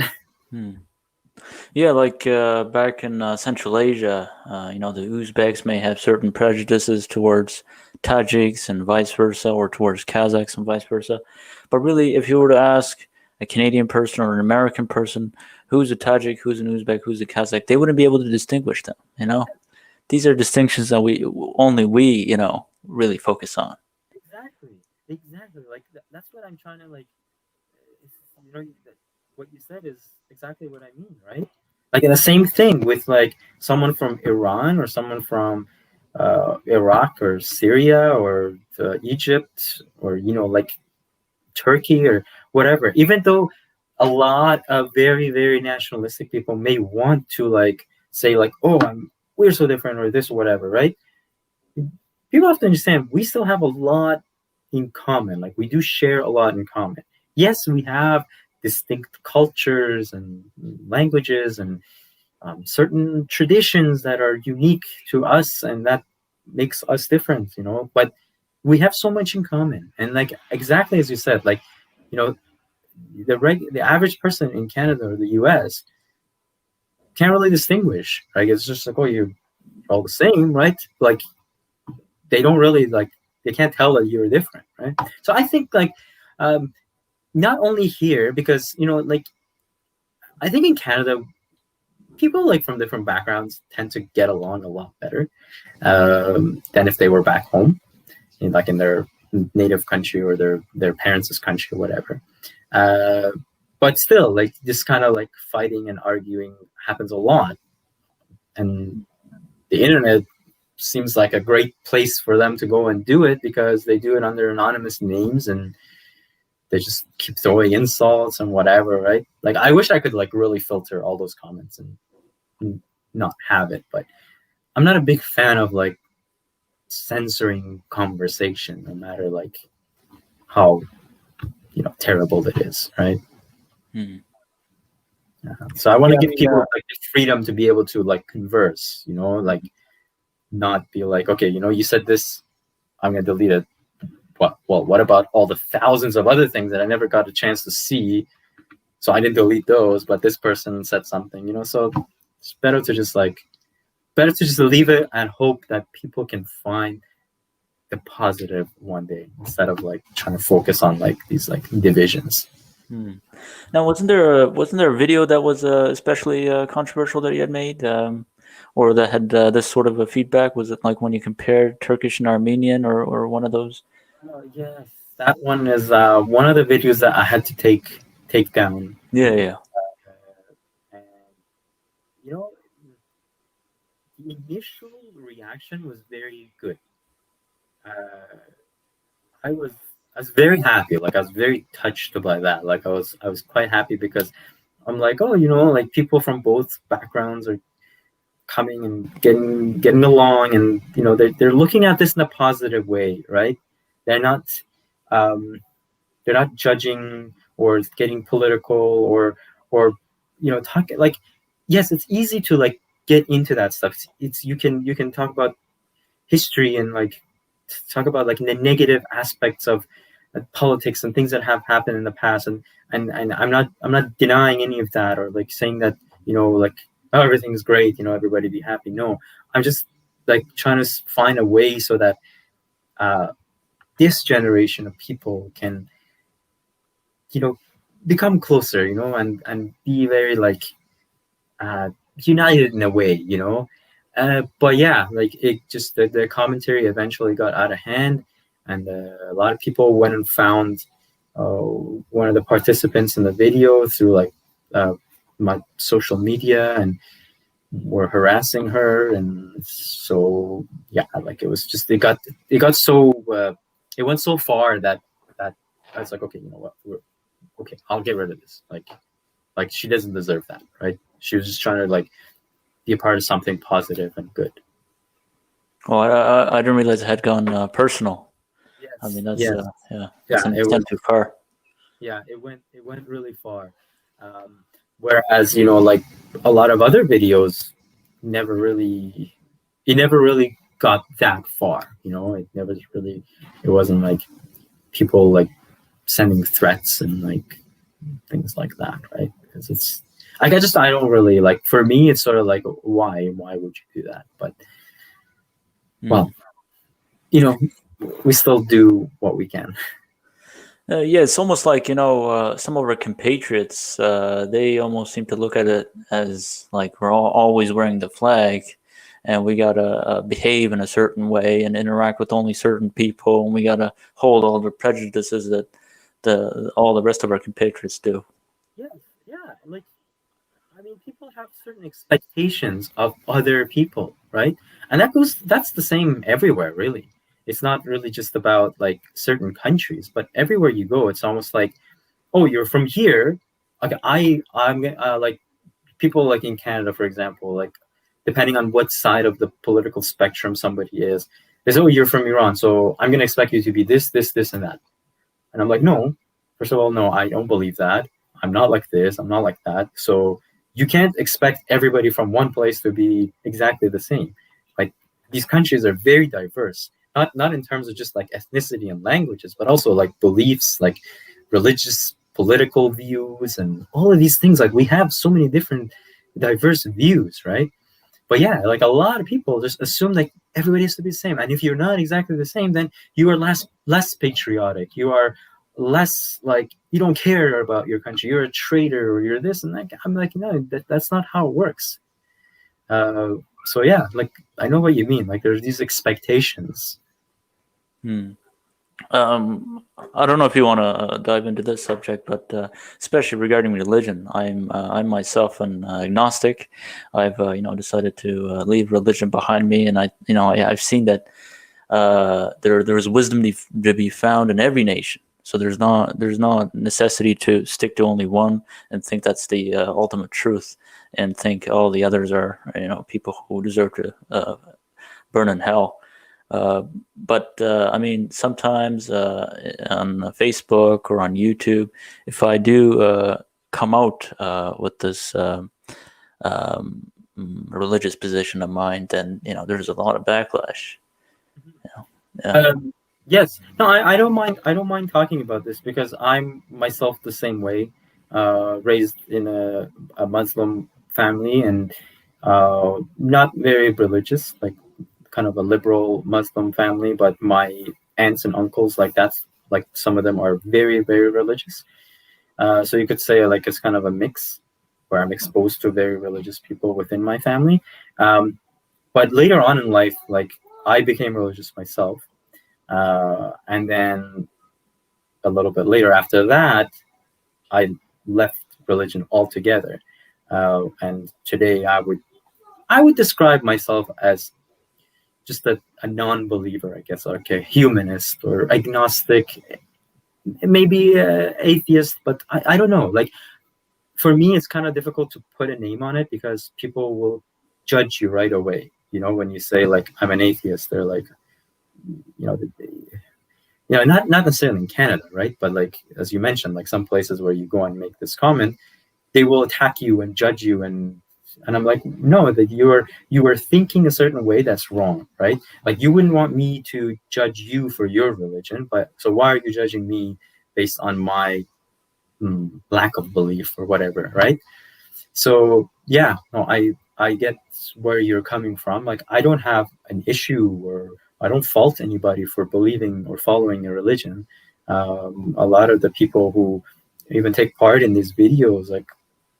Yeah, like back in Central Asia, the Uzbeks may have certain prejudices towards Tajiks and vice versa, or towards Kazakhs and vice versa. But really, if you were to ask a Canadian person or an American person who's a Tajik, who's an Uzbek, who's a Kazakh, they wouldn't be able to distinguish them. These are distinctions that we really focus on. Exactly. Like that's what I'm trying to like. What you said is exactly what I mean, right? Like the same thing with like someone from Iran or someone from Iraq or Syria or Egypt or like Turkey or whatever. Even though a lot of very, very nationalistic people may want to like say like, oh, we're so different or this or whatever, right? People have to understand we still have a lot in common. Like we do share a lot in common. Yes, we have distinct cultures and languages and certain traditions that are unique to us and that makes us different, but we have so much in common. And like exactly as you said, like the average person in Canada or the US, can't really distinguish. Right? It's just like, oh, you're all the same, right? Like they don't really like, they can't tell that you're different, right? So I think like not only here, because like I think in Canada, people like from different backgrounds tend to get along a lot better than if they were back home, like in their native country or their parents' country or whatever. But still, like this kind of like fighting and arguing happens a lot, and the internet seems like a great place for them to go and do it, because they do it under anonymous names and they just keep throwing insults and whatever, right? Like I wish I could like really filter all those comments and not have it, but I'm not a big fan of like censoring conversation, no matter like how terrible it is, right? So I want to give people like the freedom to be able to like converse, like not be like, okay, you said this, I'm gonna delete it. Well, what about all the thousands of other things that I never got a chance to see? So I didn't delete those, but this person said something, so it's better to just leave it and hope that people can find the positive one day, instead of like trying to focus on like these like divisions. Now, wasn't there a video that was especially controversial that you had made, or that had this sort of a feedback? Was it like when you compared Turkish and Armenian, or one of those? Yes, that one is one of the videos that I had to take down. Yeah. And the initial reaction was very good. I was very happy. Like I was very touched by that. Like I was quite happy, because I'm like, oh, like people from both backgrounds are coming and getting along, and they're looking at this in a positive way, right? They're not judging or getting political or talking like, yes, it's easy to like get into that stuff. It's you can talk about history and like talk about like the negative aspects of politics and things that have happened in the past, and I'm not denying any of that, or like saying that like, oh, everything's great, everybody be happy. No, I'm just like trying to find a way so that this generation of people can become closer, and be very like united in a way, but yeah, like it just the commentary eventually got out of hand, and a lot of people went and found one of the participants in the video through like my social media, and were harassing her. And so yeah, like it was just, it got so it went so far that I was like, okay, you know what, okay, I'll get rid of this. Like she doesn't deserve that, right? She was just trying to like be a part of something positive and good. Oh, I didn't realize it had gone personal. Yes. I mean, that's that's an extent too far. Yeah, it went really far. Whereas like a lot of other videos, it never really got that far. It wasn't like people like sending threats and like things like that, right? Because it's like I don't really like. For me, it's sort of like, why would you do that? But well, we still do what we can. Yeah, it's almost like some of our compatriots, they almost seem to look at it as like we're always wearing the flag, and we gotta behave in a certain way and interact with only certain people, and we gotta hold all the prejudices that all the rest of our compatriots do. Yeah, like I mean, people have certain expectations of other people, right? And that's the same everywhere, really. It's not really just about like certain countries, but everywhere you go, it's almost like, oh, you're from here. Like I'm like people like in Canada, for example, like depending on what side of the political spectrum somebody is, they say, oh, you're from Iran, so I'm gonna expect you to be this, and that. And I'm like, no, first of all, no, I don't believe that. I'm not like this. I'm not like that. So you can't expect everybody from one place to be exactly the same. Like these countries are very diverse. Not in terms of just like ethnicity and languages, but also like beliefs, like religious, political views, and all of these things. Like we have so many different diverse views, right? But yeah, like a lot of people just assume like everybody has to be the same, and if you're not exactly the same, then you are less patriotic. You are less like you don't care about your country. You're a traitor, or you're this and that. I'm like, no, that's not how it works. Uh, so yeah, like I know what you mean. Like there's these expectations. Hmm. I don't know if you want to dive into this subject, but especially regarding religion, I'm myself an agnostic. I've decided to leave religion behind me, and I've seen that there's wisdom to be found in every nation. So there's not necessity to stick to only one and think that's the ultimate truth, and think all the others are people who deserve to burn in hell. But I mean, sometimes on Facebook or on YouTube, if I do come out with this religious position of mine, then there's a lot of backlash. Yeah. Yes, no, I don't mind. I don't mind talking about this because I'm myself the same way. Raised in a Muslim family and not very religious, like kind of a liberal Muslim family. But my aunts and uncles, like that's like some of them are very very religious. So you could say like it's kind of a mix where I'm exposed to very religious people within my family. But later on in life, like I became religious myself. And then a little bit later after that, I left religion altogether. And today I would describe myself as just a non-believer, I guess, like a humanist or agnostic, maybe atheist, but I don't know. Like for me, it's kind of difficult to put a name on it because people will judge you right away. When you say like I'm an atheist, they're like, you know, not necessarily in Canada, right? But like as you mentioned, like some places where you go and make this comment, they will attack you and judge you, and I'm like, no, that you are thinking a certain way that's wrong, right? Like you wouldn't want me to judge you for your religion, but so why are you judging me based on my lack of belief or whatever, right? So yeah, no, I get where you're coming from. Like I don't have an issue or I don't fault anybody for believing or following a religion. A lot of the people who even take part in these videos like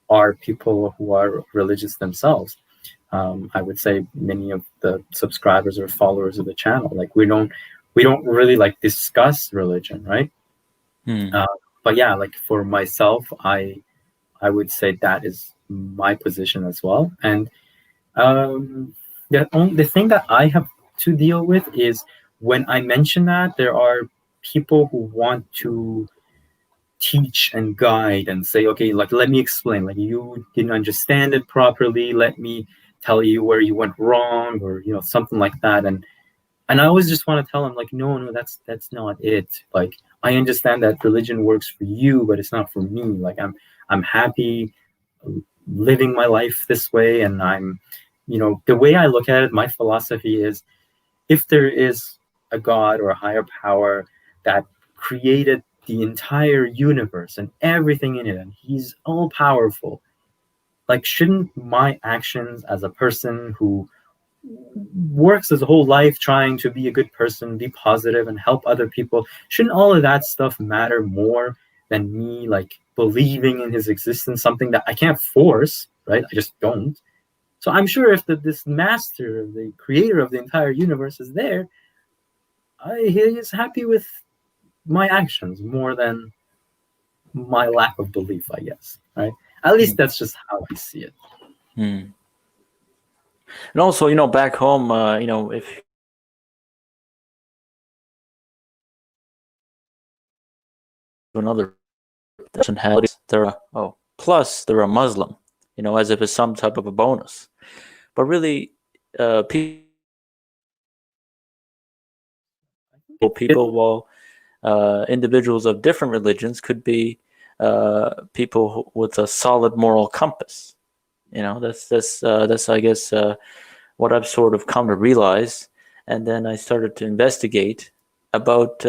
are people who are religious themselves. I would say many of the subscribers or followers of the channel, like we don't really like discuss religion, right? Hmm. But yeah, like for myself, I would say that is my position as well. And the thing that I have to deal with is when I mention that there are people who want to teach and guide and say, okay, like let me explain, like you didn't understand it properly. Let me tell you where you went wrong, or something like that. And I always just want to tell them like, no, that's not it. Like I understand that religion works for you, but it's not for me. Like I'm happy living my life this way, and the way I look at it, my philosophy is if there is a God or a higher power that created the entire universe and everything in it, and he's all powerful, like shouldn't my actions as a person who works his whole life trying to be a good person, be positive and help other people, shouldn't all of that stuff matter more than me like believing in his existence, something that I can't force, right? I just don't. So I'm sure if this master, the creator of the entire universe is there, he is happy with my actions more than my lack of belief, I guess, right? At least that's just how I see it. Hmm. And also, back home, if another person has, plus they're a Muslim, as if it's some type of a bonus. But really, people, individuals of different religions could be people with a solid moral compass. That's I guess what I've sort of come to realize, and then I started to investigate about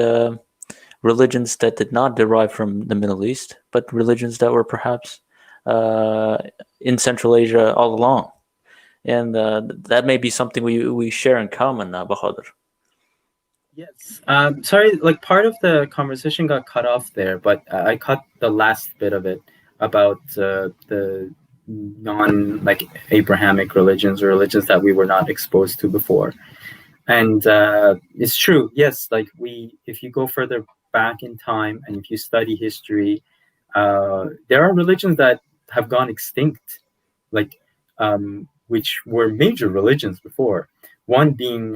religions that did not derive from the Middle East, but religions that were perhaps in Central Asia all along, and that may be something we share in common, Bahadur. Yes. Sorry, like part of the conversation got cut off there, but I caught the last bit of it about the non like Abrahamic religions or religions that we were not exposed to before. And it's true. Yes, like if you go further back in time and if you study history, there are religions that have gone extinct, like which were major religions before. One being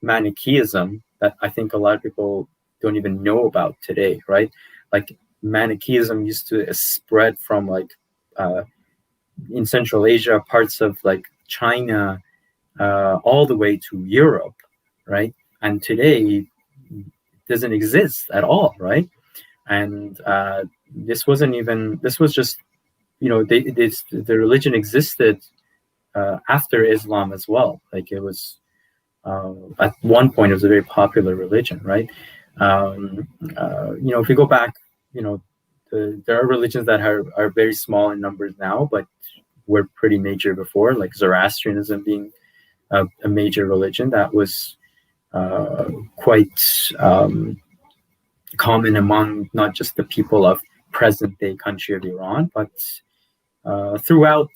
Manichaeism, that I think a lot of people don't even know about today, right? Like Manichaeism used to spread from like in Central Asia, parts of like China, all the way to Europe, right? And today it doesn't exist at all, right? And this was just, you know, the religion existed after Islam as well. Like it was at one point it was a very popular religion, right? You know, if we go back, you know, there are religions that are very small in numbers now, but were pretty major before, like Zoroastrianism being a major religion that was quite common among not just the people of present-day country of Iran, but throughout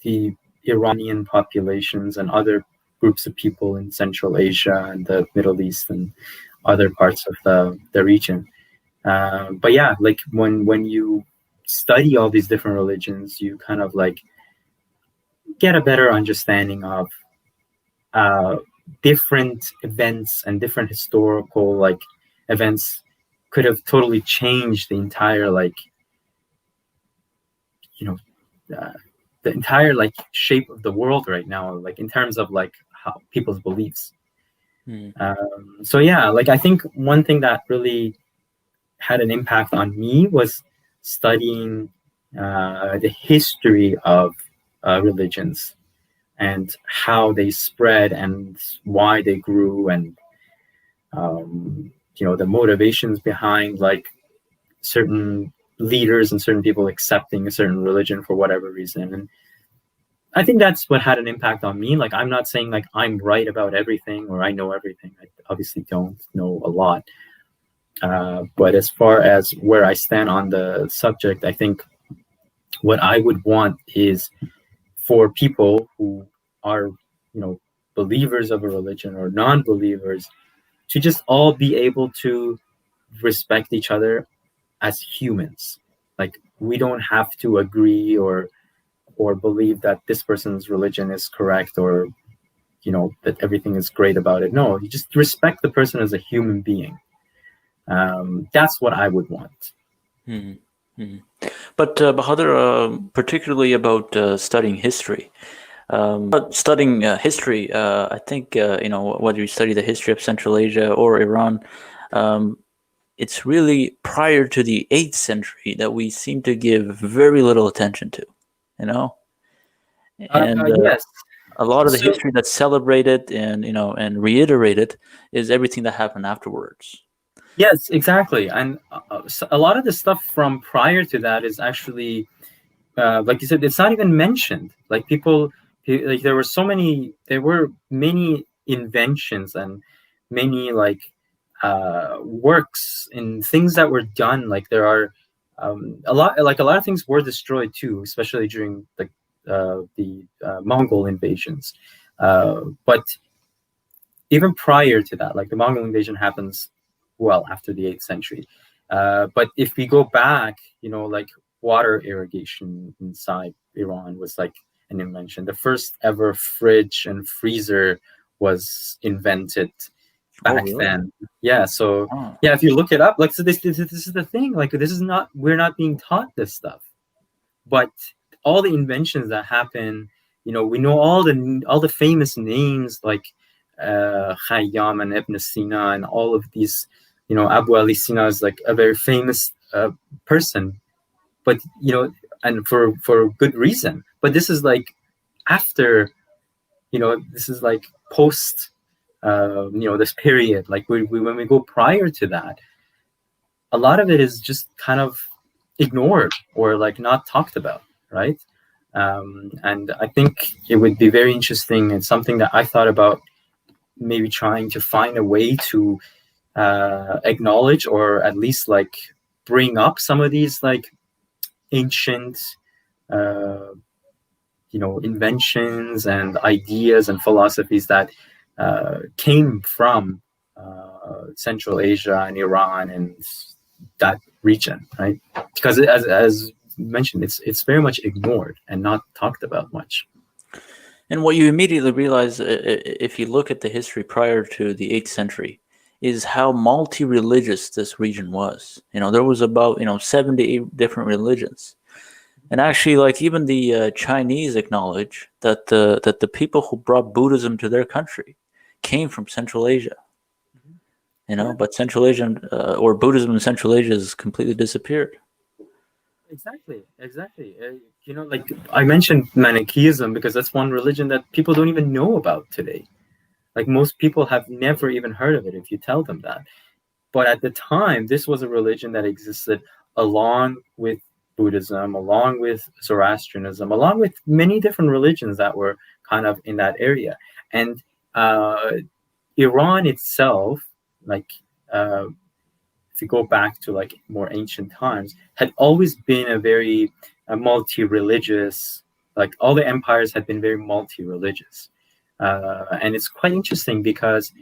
the Iranian populations and other groups of people in Central Asia and the Middle East and other parts of the region. But yeah, like when you study all these different religions, you kind of like get a better understanding of different events and different historical like events could have totally changed the entire like, you know, the entire like shape of the world right now, like in terms of like how people's beliefs. So yeah, like I think one thing that really had an impact on me was studying the history of religions and how they spread and why they grew, and you know, the motivations behind like certain leaders and certain people accepting a certain religion for whatever reason. And I think that's what had an impact on me. Like I'm not saying like I'm right about everything or I know everything. I obviously don't know a lot. But as far as where I stand on the subject, I think what I would want is for people who are, you know, believers of a religion or non-believers to just all be able to respect each other as humans. Like we don't have to agree or believe that this person's religion is correct or, you know, that everything is great about it. No, you just respect the person as a human being. That's what I would want. But Bahadur, particularly about studying history. Studying history, I think, you know, whether you study the history of Central Asia or Iran, it's really prior to the 8th century that we seem to give very little attention to, you know? And yes. a lot of the history that's celebrated and, you know, and reiterated is everything that happened afterwards. Yes, exactly. And a lot of the stuff from prior to that is actually, like you said, it's not even mentioned. Like people, like there were many inventions and many like works and things that were done. Like there are a lot of things were destroyed too, especially during the Mongol invasions. But even prior to that, like the Mongol invasion happens well after the 8th century. But if we go back, you know, like water irrigation inside Iran was like an invention. The first ever fridge and freezer was invented back then. Yeah. So yeah, if you look it up, like, so this is the thing. Like, we're not being taught this stuff, but all the inventions that happen, you know, we know all the famous names like Khayyam and Ibn Sina and all of these. You know, Abu Ali Sina is like a very famous person, but you know, and for good reason. But this is like after, you know, this is like post, you know, this period. Like when we go prior to that, a lot of it is just kind of ignored or like not talked about. right? And I think it would be very interesting, and something that I thought about, maybe trying to find a way to acknowledge, or at least like bring up some of these like ancient uh, inventions and ideas and philosophies that came from Central Asia and Iran and that region, right? Because as mentioned, it's very much ignored and not talked about much. And what you immediately realize, if you look at the history prior to the 8th century, is how multi-religious this region was. There was about 78 different religions, and actually, like even the Chinese acknowledge that the people who brought Buddhism to their country came from Central Asia. Yeah. But Central Asian or Buddhism in Central Asia has completely disappeared. Exactly. Like I mentioned Manichaeism because that's one religion that people don't even know about today. Like most people have never even heard of it if you tell them that. But at the time, this was a religion that existed along with Buddhism, along with Zoroastrianism, along with many different religions that were kind of in that area. And Iran itself, like if you go back to like more ancient times, had always been a very multi-religious, like all the empires had been very multi-religious. And it's quite interesting because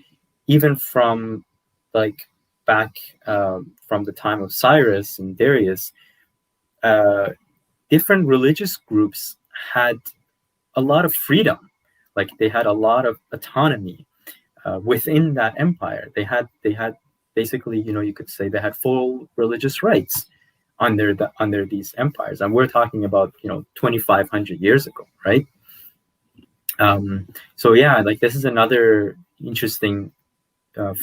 even from like back from the time of Cyrus and Darius, different religious groups had a lot of freedom. Like they had a lot of autonomy within that empire. They had basically, you could say they had full religious rights under these empires, and we're talking about 2,500 years ago, right? So yeah, like this is another interesting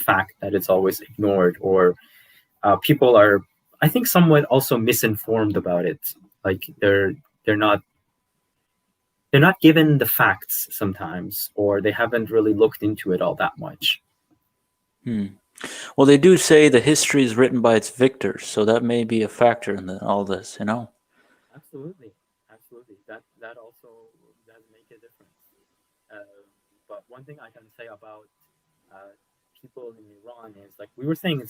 fact that it's always ignored, or people are, I think, somewhat also misinformed about it. Like they're not given the facts sometimes, or they haven't really looked into it all that much. Well, they do say the history is written by its victors, so that may be a factor in all this, Absolutely. That also does make a difference. But one thing I can say about people in Iran is, like we were saying,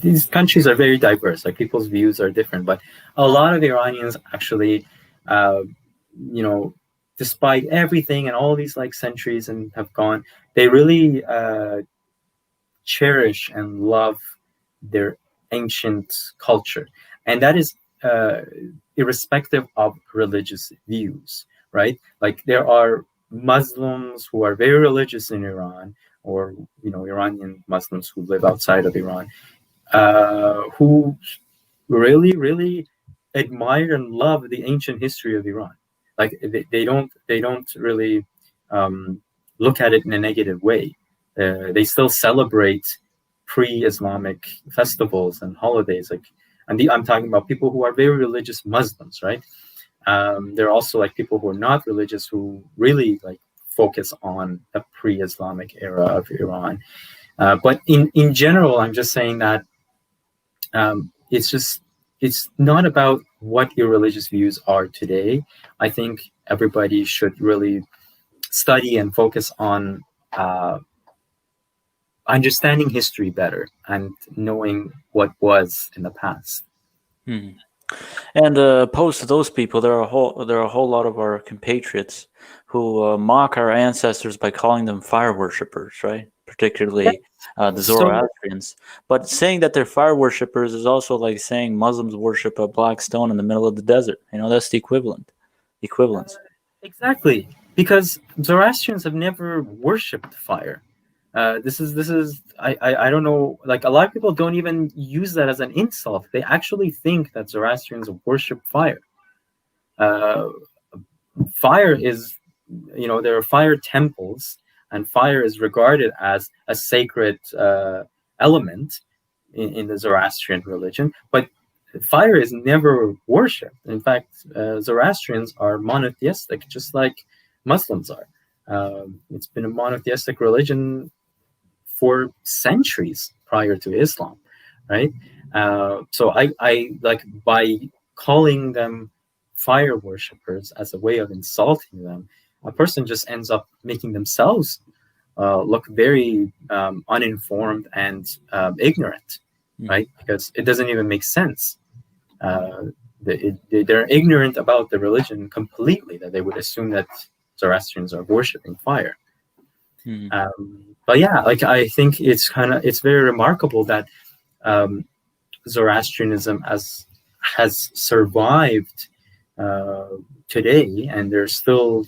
these countries are very diverse. Like people's views are different, but a lot of Iranians actually, despite everything and all these like centuries and have gone, they really cherish and love their ancient culture, and that is irrespective of religious views, right? Like there are Muslims who are very religious in Iran, or Iranian Muslims who live outside of Iran, who really, really admire and love the ancient history of Iran. Like they don't really look at it in a negative way. They still celebrate pre-Islamic festivals and holidays. Like, I'm talking about people who are very religious Muslims, right? There are also like people who are not religious who really like focus on a pre-Islamic era of Iran. But in general, I'm just saying that it's not about what your religious views are today. I think everybody should really study and focus on understanding history better and knowing what was in the past. And opposed to those people, there are a whole lot of our compatriots who mock our ancestors by calling them fire worshippers, right? Particularly the Zoroastrians. But saying that they're fire worshippers is also like saying Muslims worship a black stone in the middle of the desert. That's the equivalence. Exactly, because Zoroastrians have never worshipped fire. This is I don't know, like a lot of people don't even use that as an insult. They actually think that Zoroastrians worship fire. Fire is, there are fire temples, and fire is regarded as a sacred element in the Zoroastrian religion, but fire is never worshipped. In fact, Zoroastrians are monotheistic, just like Muslims are. It's been a monotheistic religion for centuries prior to Islam, right? So I like, by calling them fire worshippers as a way of insulting them, a person just ends up making themselves look very uninformed and ignorant, right? Because it doesn't even make sense. They're ignorant about the religion completely, that they would assume that Zoroastrians are worshipping fire. But yeah, like I think it's very remarkable that Zoroastrianism has survived today, and there's still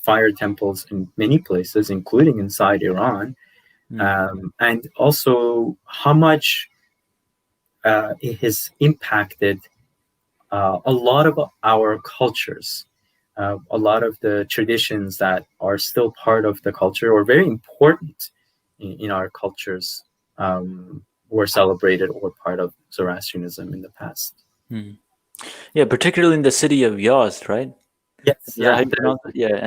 fire temples in many places, including inside Iran, and also how much it has impacted a lot of our cultures. A lot of the traditions that are still part of the culture or very important in our cultures were celebrated or part of Zoroastrianism in the past. Yeah, particularly in the city of Yazd, right? Yes, yeah,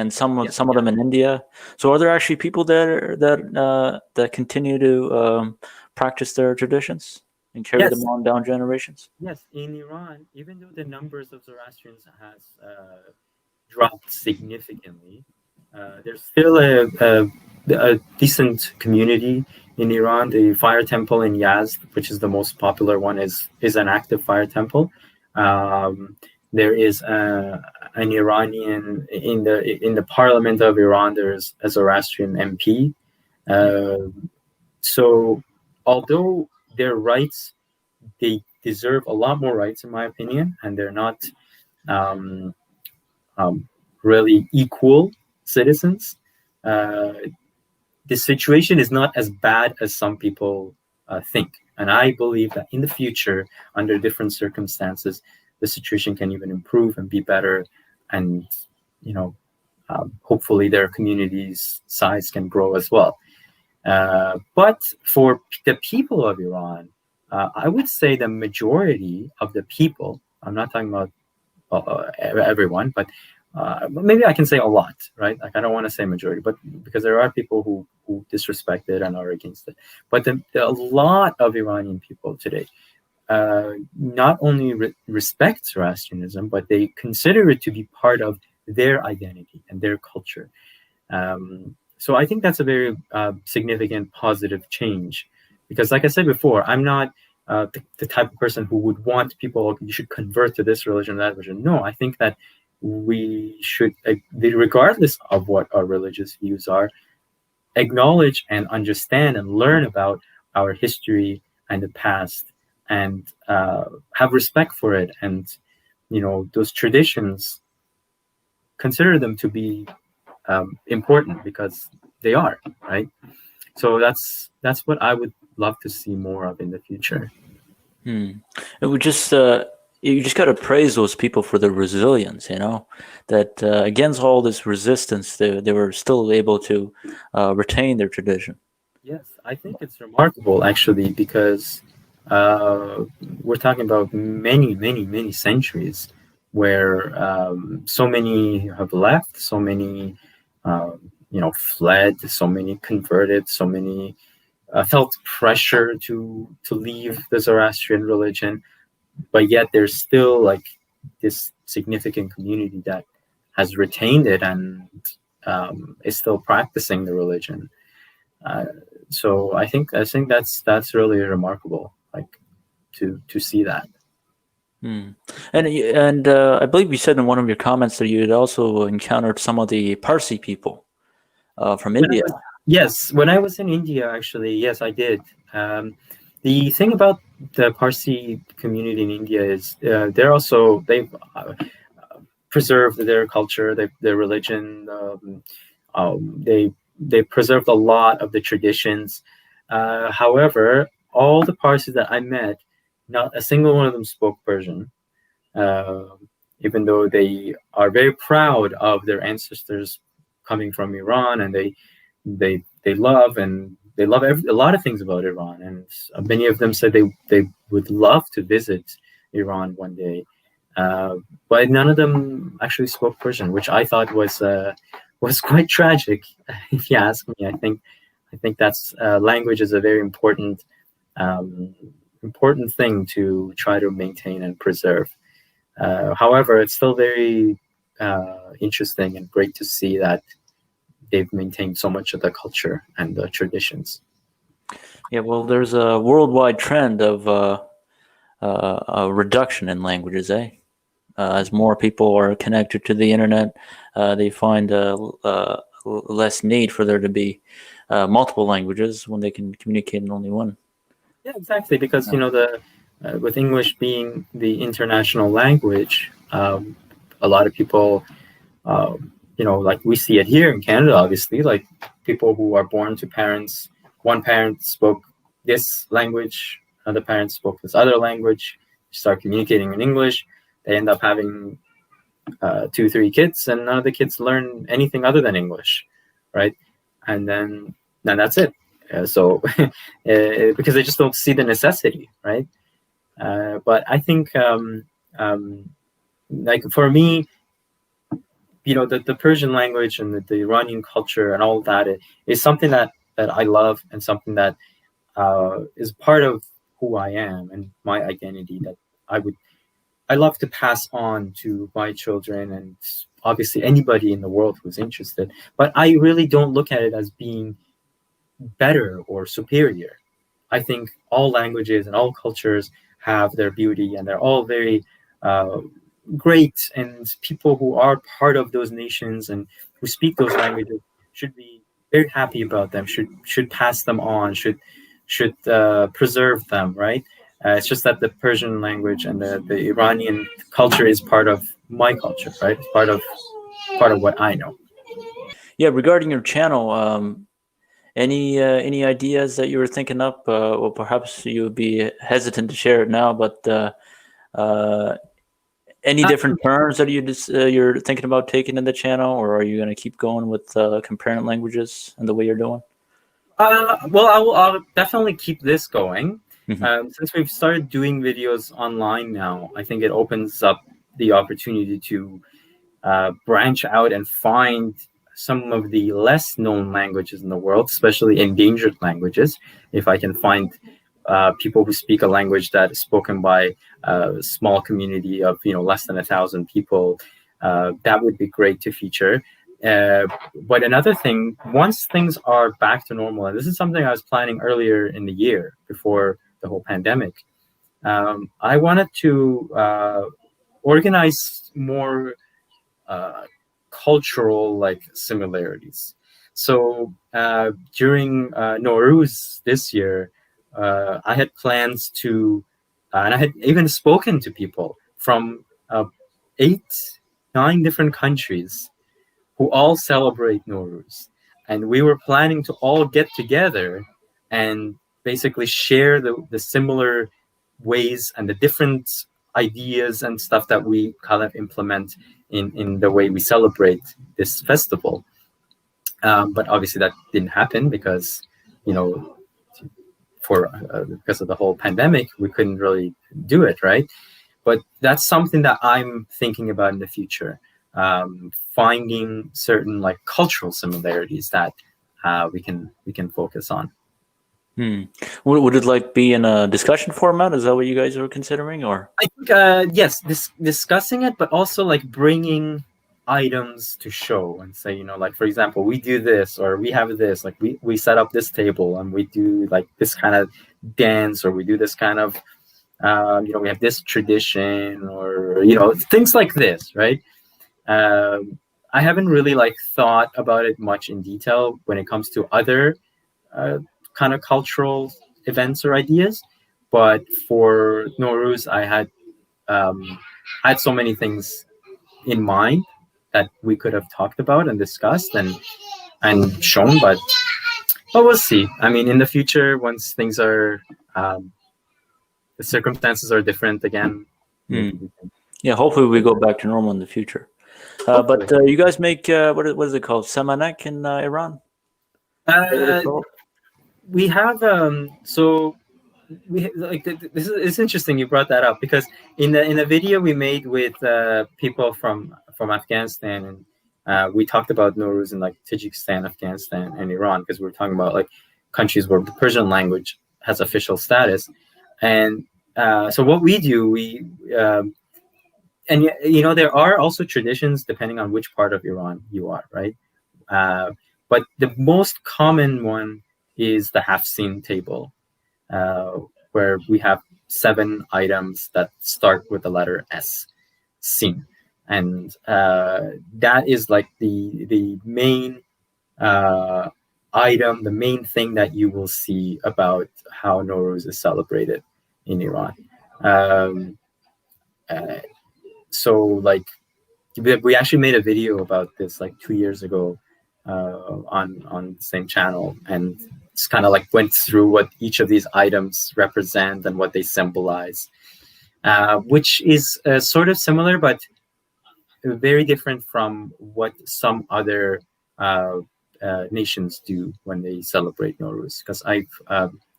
and some of them in India. So, are there actually people there that continue to practice their traditions and carry them on down generations? Yes, in Iran, even though the numbers of Zoroastrians has dropped significantly, there's still a decent community in Iran. The fire temple in Yazd, which is the most popular one, is an active fire temple. There is an Iranian in the parliament of Iran. There's a Zoroastrian MP. So, although their rights, they deserve a lot more rights, in my opinion, and they're not really equal citizens. The situation is not as bad as some people think. And I believe that in the future, under different circumstances, the situation can even improve and be better. And, hopefully their community's size can grow as well. But for the people of Iran, I would say the majority of the people, I'm not talking about everyone, but maybe I can say a lot, right? Like I don't want to say majority, but because there are people who disrespect it and are against it. But a lot of Iranian people today not only respect Zoroastrianism, but they consider it to be part of their identity and their culture. So I think that's a very significant positive change, because like I said before, I'm not the type of person who would want people, you should convert to this religion, that religion. No, I think that we should, regardless of what our religious views are, acknowledge and understand and learn about our history and the past, and have respect for it. And, those traditions, consider them to be important, because they are, right? So that's what I would love to see more of in the future. It would just you just got to praise those people for their resilience, that against all this resistance, they were still able to retain their tradition. Yes, I think it's remarkable, actually, because we're talking about many, many, many centuries where so many have left, so many fled, so many converted, so many felt pressure to leave the Zoroastrian religion, but yet there's still like this significant community that has retained it and is still practicing the religion. So I think that's really remarkable, like to see that. And I believe you said in one of your comments that you had also encountered some of the Parsi people from India. Yes, when I was in India, actually, yes, I did. The thing about the Parsi community in India is they've preserved their culture, their religion. They preserved a lot of the traditions. However, all the Parsis that I met, not a single one of them spoke Persian, even though they are very proud of their ancestors coming from Iran, and they love a lot of things about Iran, and many of them said they would love to visit Iran one day, but none of them actually spoke Persian, which I thought was quite tragic, if you ask me. I think that's language is a very important thing to try to maintain and preserve. However, it's still very interesting and great to see that they've maintained so much of the culture and the traditions. Yeah, well, there's a worldwide trend of a reduction in languages, eh? As more people are connected to the internet, they find less need for there to be multiple languages when they can communicate in only one. Yeah, exactly. Because the with English being the international language, a lot of people, like we see it here in Canada, obviously, like people who are born to parents, one parent spoke this language, another parent spoke this other language, start communicating in English, they end up having 2, 3 kids, and none of the kids learn anything other than English, right? And then that's it. So because they just don't see the necessity, right? But I think like for me, the Persian language and the Iranian culture and all of that is something that I love, and something that is part of who I am and my identity, that I love to pass on to my children and obviously anybody in the world who's interested. But I really don't look at it as being better or superior. I think all languages and all cultures have their beauty, and they're all very great. And people who are part of those nations and who speak those languages should be very happy about them. Should pass them on. Should preserve them. Right. It's just that the Persian language and the Iranian culture is part of my culture, right? It's part of what I know. Yeah, regarding your channel, any ideas that you were thinking up? Well, perhaps you would be hesitant to share it now, but any different terms that you're thinking about taking in the channel, or are you going to keep going with comparing languages and the way you're doing? Well, I'll definitely keep this going. Since we've started doing videos online now, I think it opens up the opportunity to branch out and find some of the less known languages in the world, especially endangered languages. If I can find people who speak a language that is spoken by a small community of less than 1,000 people, that would be great to feature. But another thing, once things are back to normal, and this is something I was planning earlier in the year before the whole pandemic, I wanted to organize more cultural similarities. So during Nowruz this year, I had plans to, and I had even spoken to people from 8, 9 different countries who all celebrate Nowruz. And we were planning to all get together and basically share the similar ways and the different ideas and stuff that we kind of implement in the way we celebrate this festival. But obviously that didn't happen because, because of the whole pandemic, we couldn't really do it, right? But that's something that I'm thinking about in the future. Finding certain cultural similarities that we can focus on. Would it be in a discussion format? Is that what you guys are considering, or? I think yes, discussing it, but also bringing items to show and say, for example, we do this, or we have this, we set up this table and we do this kind of dance, or we do this kind of we have this tradition, or things like this, right? I haven't really thought about it much in detail when it comes to other kind of cultural events or ideas, but for Nowruz, I had so many things in mind that we could have talked about and discussed and shown, but we'll see. I mean, in the future, once things are the circumstances are different again. Yeah, hopefully we go back to normal in the future. But you guys make what is it called? Samanak in Iran? We have so we it's interesting you brought that up, because in the video we made with people from Afghanistan, and we talked about Nowruz in Tajikistan, Afghanistan, and Iran, because we were talking about countries where the Persian language has official status. And so what we do, and there are also traditions depending on which part of Iran you are, right? But the most common one is the Hafsin table, where we have 7 items that start with the letter S, sin, and that is like the main item, the main thing that you will see about how Nowruz is celebrated in Iran. So like we actually made a video about this like 2 years ago on the same channel, and it's kind of like went through what each of these items represent and what they symbolize, which is sort of similar but very different from what some other nations do when they celebrate Nowruz. Because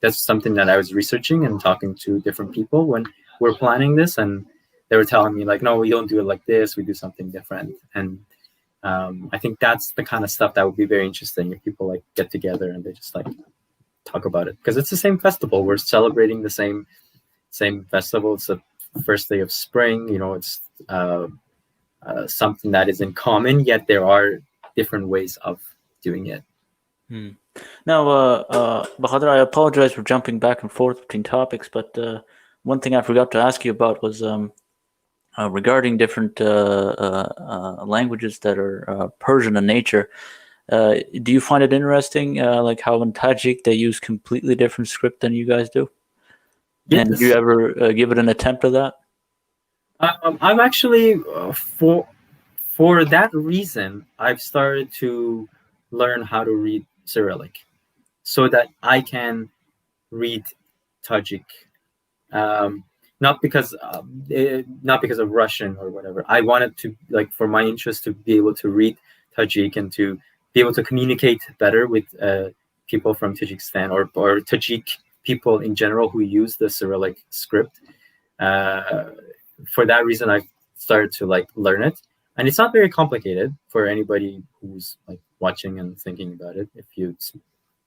that's something that I was researching and talking to different people when we're planning this, and they were telling me like, no, we don't do it like this, we do something different. And I think that's the kind of stuff that would be very interesting if people like get together and they just like talk about it, because it's the same festival. We're celebrating the same festival. It's the first day of spring. It's something that is in common, yet there are different ways of doing it. Now, Bahadur, I apologize for jumping back and forth between topics, but one thing I forgot to ask you about was regarding different languages that are Persian in nature. Do you find it interesting, like how in Tajik they use completely different script than you guys do? Yes. And do you ever give it an attempt at that? I'm actually for that reason, I've started to learn how to read Cyrillic so that I can read Tajik. Not because of Russian or whatever. I wanted to, like, for my interest, to be able to read Tajik and to be able to communicate better with people from Tajikistan or Tajik people in general who use the Cyrillic script. For that reason, I started to like learn it, and it's not very complicated for anybody who's like watching and thinking about it. If you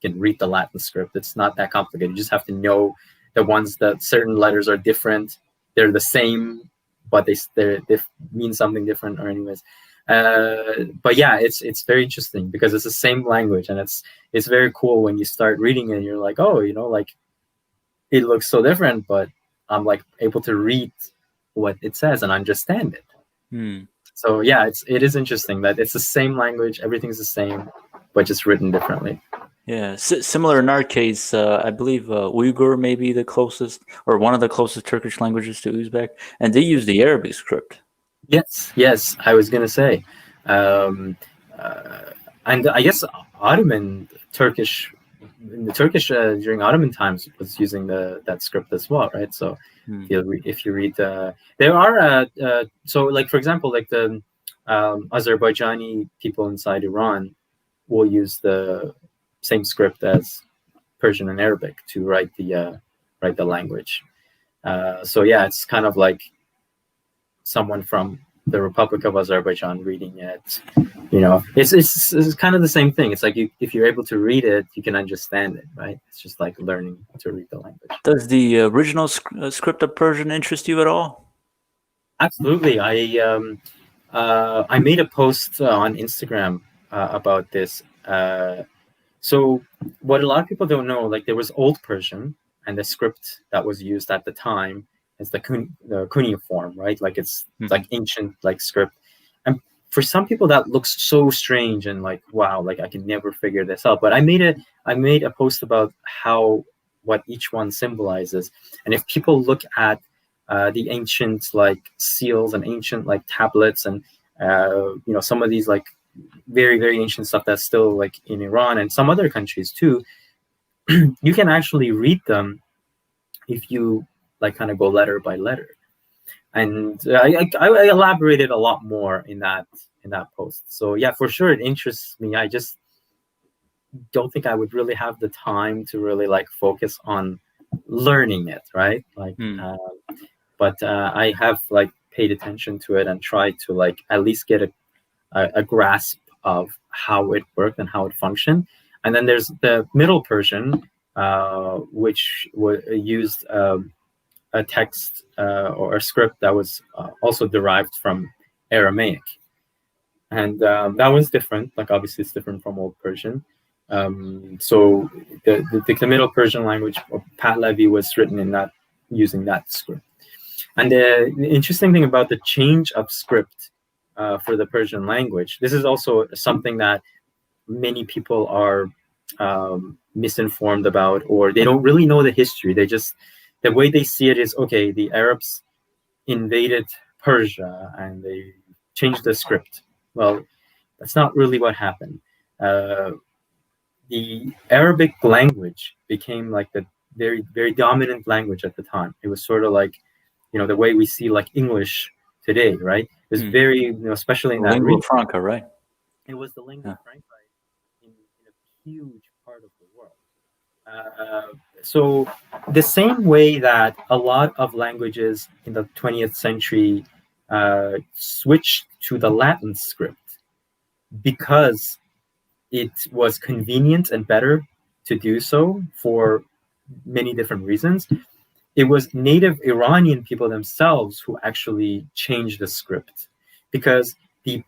can read the Latin script, it's not that complicated. You just have to know the ones that certain letters are different. They're the same, but they mean something different. Or anyways, but yeah, it's very interesting because it's the same language, and it's very cool when you start reading it. And you're like, oh, like it looks so different, but I'm like able to read what it says and understand it. So yeah, it is interesting that it's the same language, everything's the same, but just written differently. Yeah, similar in our case. I believe Uyghur may be the closest, or one of the closest Turkish languages to Uzbek, and they use the Arabic script. Yes, I was gonna say, and I guess Ottoman Turkish. The Turkish during Ottoman times was using that script as well, right? So if you read there are so like, for example, like the Azerbaijani people inside Iran will use the same script as Persian and Arabic to write the language. So yeah, it's kind of like someone from the Republic of Azerbaijan reading it. It's kind of the same thing. It's like if you're able to read it, you can understand it, right? It's just like learning to read the language. Does the original script of Persian interest you at all? Absolutely. I made a post on Instagram about this. So what a lot of people don't know, like there was Old Persian, and the script that was used at the time is the cuneiform, right? Like it's like ancient like script. And for some people that looks so strange and like, wow, like I can never figure this out. But I made a post about what each one symbolizes. And if people look at the ancient like seals and ancient like tablets and some of these like very, very ancient stuff that's still like in Iran and some other countries too, you can actually read them if you like kind of go letter by letter. And I elaborated a lot more in that post. So yeah, for sure it interests me. I just don't think I would really have the time to really like focus on learning it, right? Like but I have like paid attention to it and tried to like at least get a grasp of how it worked and how it functioned. And then there's the Middle Persian, which used a text or a script that was also derived from Aramaic. And that was different. Like, obviously, it's different from Old Persian. So the Middle Persian language of Pahlavi was written in that, using that script. And the interesting thing about the change of script for the Persian language, this is also something that many people are misinformed about, or they don't really know the history. They just, the way they see it is, okay, the Arabs invaded Persia and they changed the script. Well, that's not really what happened. The Arabic language became like the very, very dominant language at the time. It was sort of like, the way we see like English today, right? It was very, especially in that lingua region. franca, right? It was the lingua franca in a huge part of the world. So the same way that a lot of languages in the 20th century switched to the Latin script because it was convenient and better to do so for many different reasons, it was native Iranian people themselves who actually changed the script, because the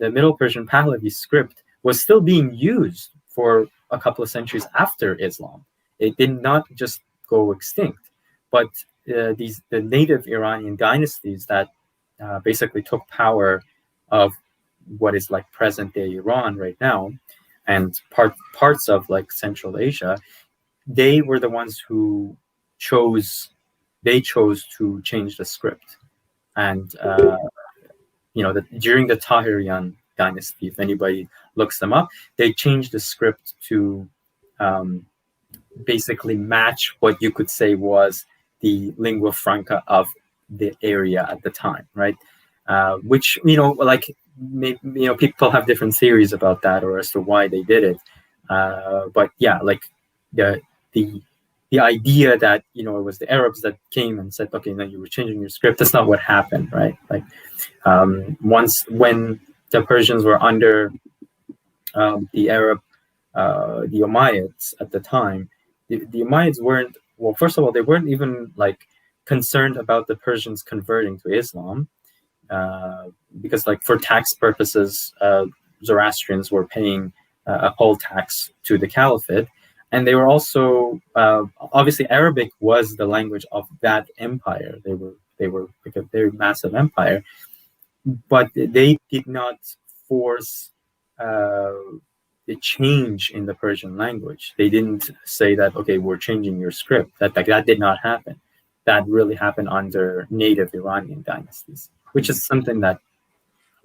Middle Persian Pahlavi script was still being used for a couple of centuries after Islam. It did not just go extinct, but the native Iranian dynasties that basically took power of what is like present day Iran right now, and parts of like Central Asia, they were the ones who chose to change the script. And during the Tahirian dynasty, if anybody looks them up, they changed the script to basically match what you could say was the lingua franca of the area at the time, right? Which people have different theories about that, or as to why they did it. But yeah, like the idea that it was the Arabs that came and said, okay, now you were changing your script. That's not what happened, right? Like when the Persians were under the Umayyads at the time, the Umayyads weren't, well, first of all, they weren't even like concerned about the Persians converting to Islam, because like for tax purposes, Zoroastrians were paying a poll tax to the caliphate. And they were also, obviously Arabic was the language of that empire. They were like a very massive empire, but they did not force the change in the Persian language. They didn't say that, okay, we're changing your script. That did not happen. That really happened under native Iranian dynasties, which is something that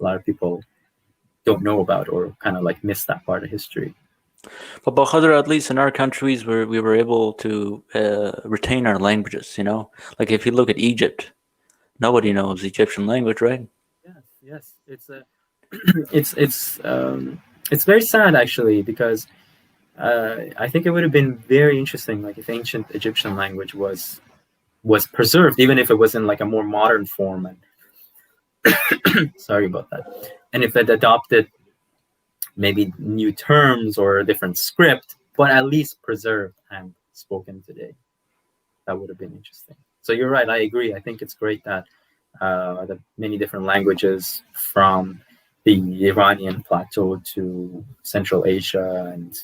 a lot of people don't know about, or kind of like miss that part of history. But Bahador, at least in our countries, we were able to retain our languages. Like if you look at Egypt, nobody knows Egyptian language, right? Yes. It's very sad actually, because I think it would have been very interesting, like if ancient Egyptian language was preserved, even if it was in like a more modern form. And sorry about that. And if it adopted maybe new terms or a different script, but at least preserved and spoken today, that would have been interesting. So you're right. I agree. I think it's great that the many different languages from the Iranian plateau to Central Asia and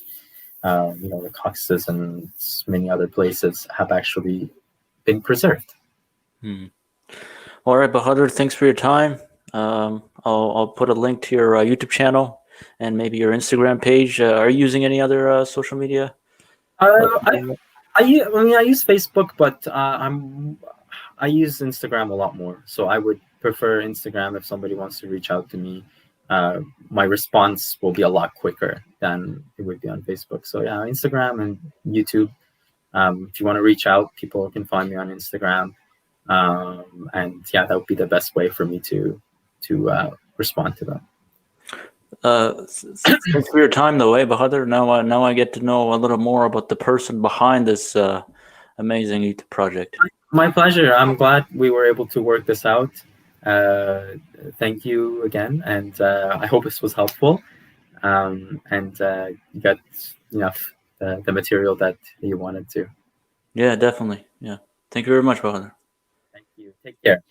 the Caucasus and many other places have actually been preserved. All right, Bahador, thanks for your time. I'll put a link to your YouTube channel and maybe your Instagram page. Are you using any other social media? I use Facebook, but I use Instagram a lot more. So I would prefer Instagram if somebody wants to reach out to me. My response will be a lot quicker than it would be on Facebook. So yeah, Instagram and YouTube. If you want to reach out, people can find me on Instagram. And yeah, that would be the best way for me to respond to them. Thanks for your time, though, Bahador. Now I get to know a little more about the person behind this amazing YouTube project. My pleasure. I'm glad we were able to work this out. Thank you again, and I hope this was helpful. And you got enough the material that you wanted to. Yeah, definitely. Yeah. Thank you very much, Bahador. Thank you. Take care.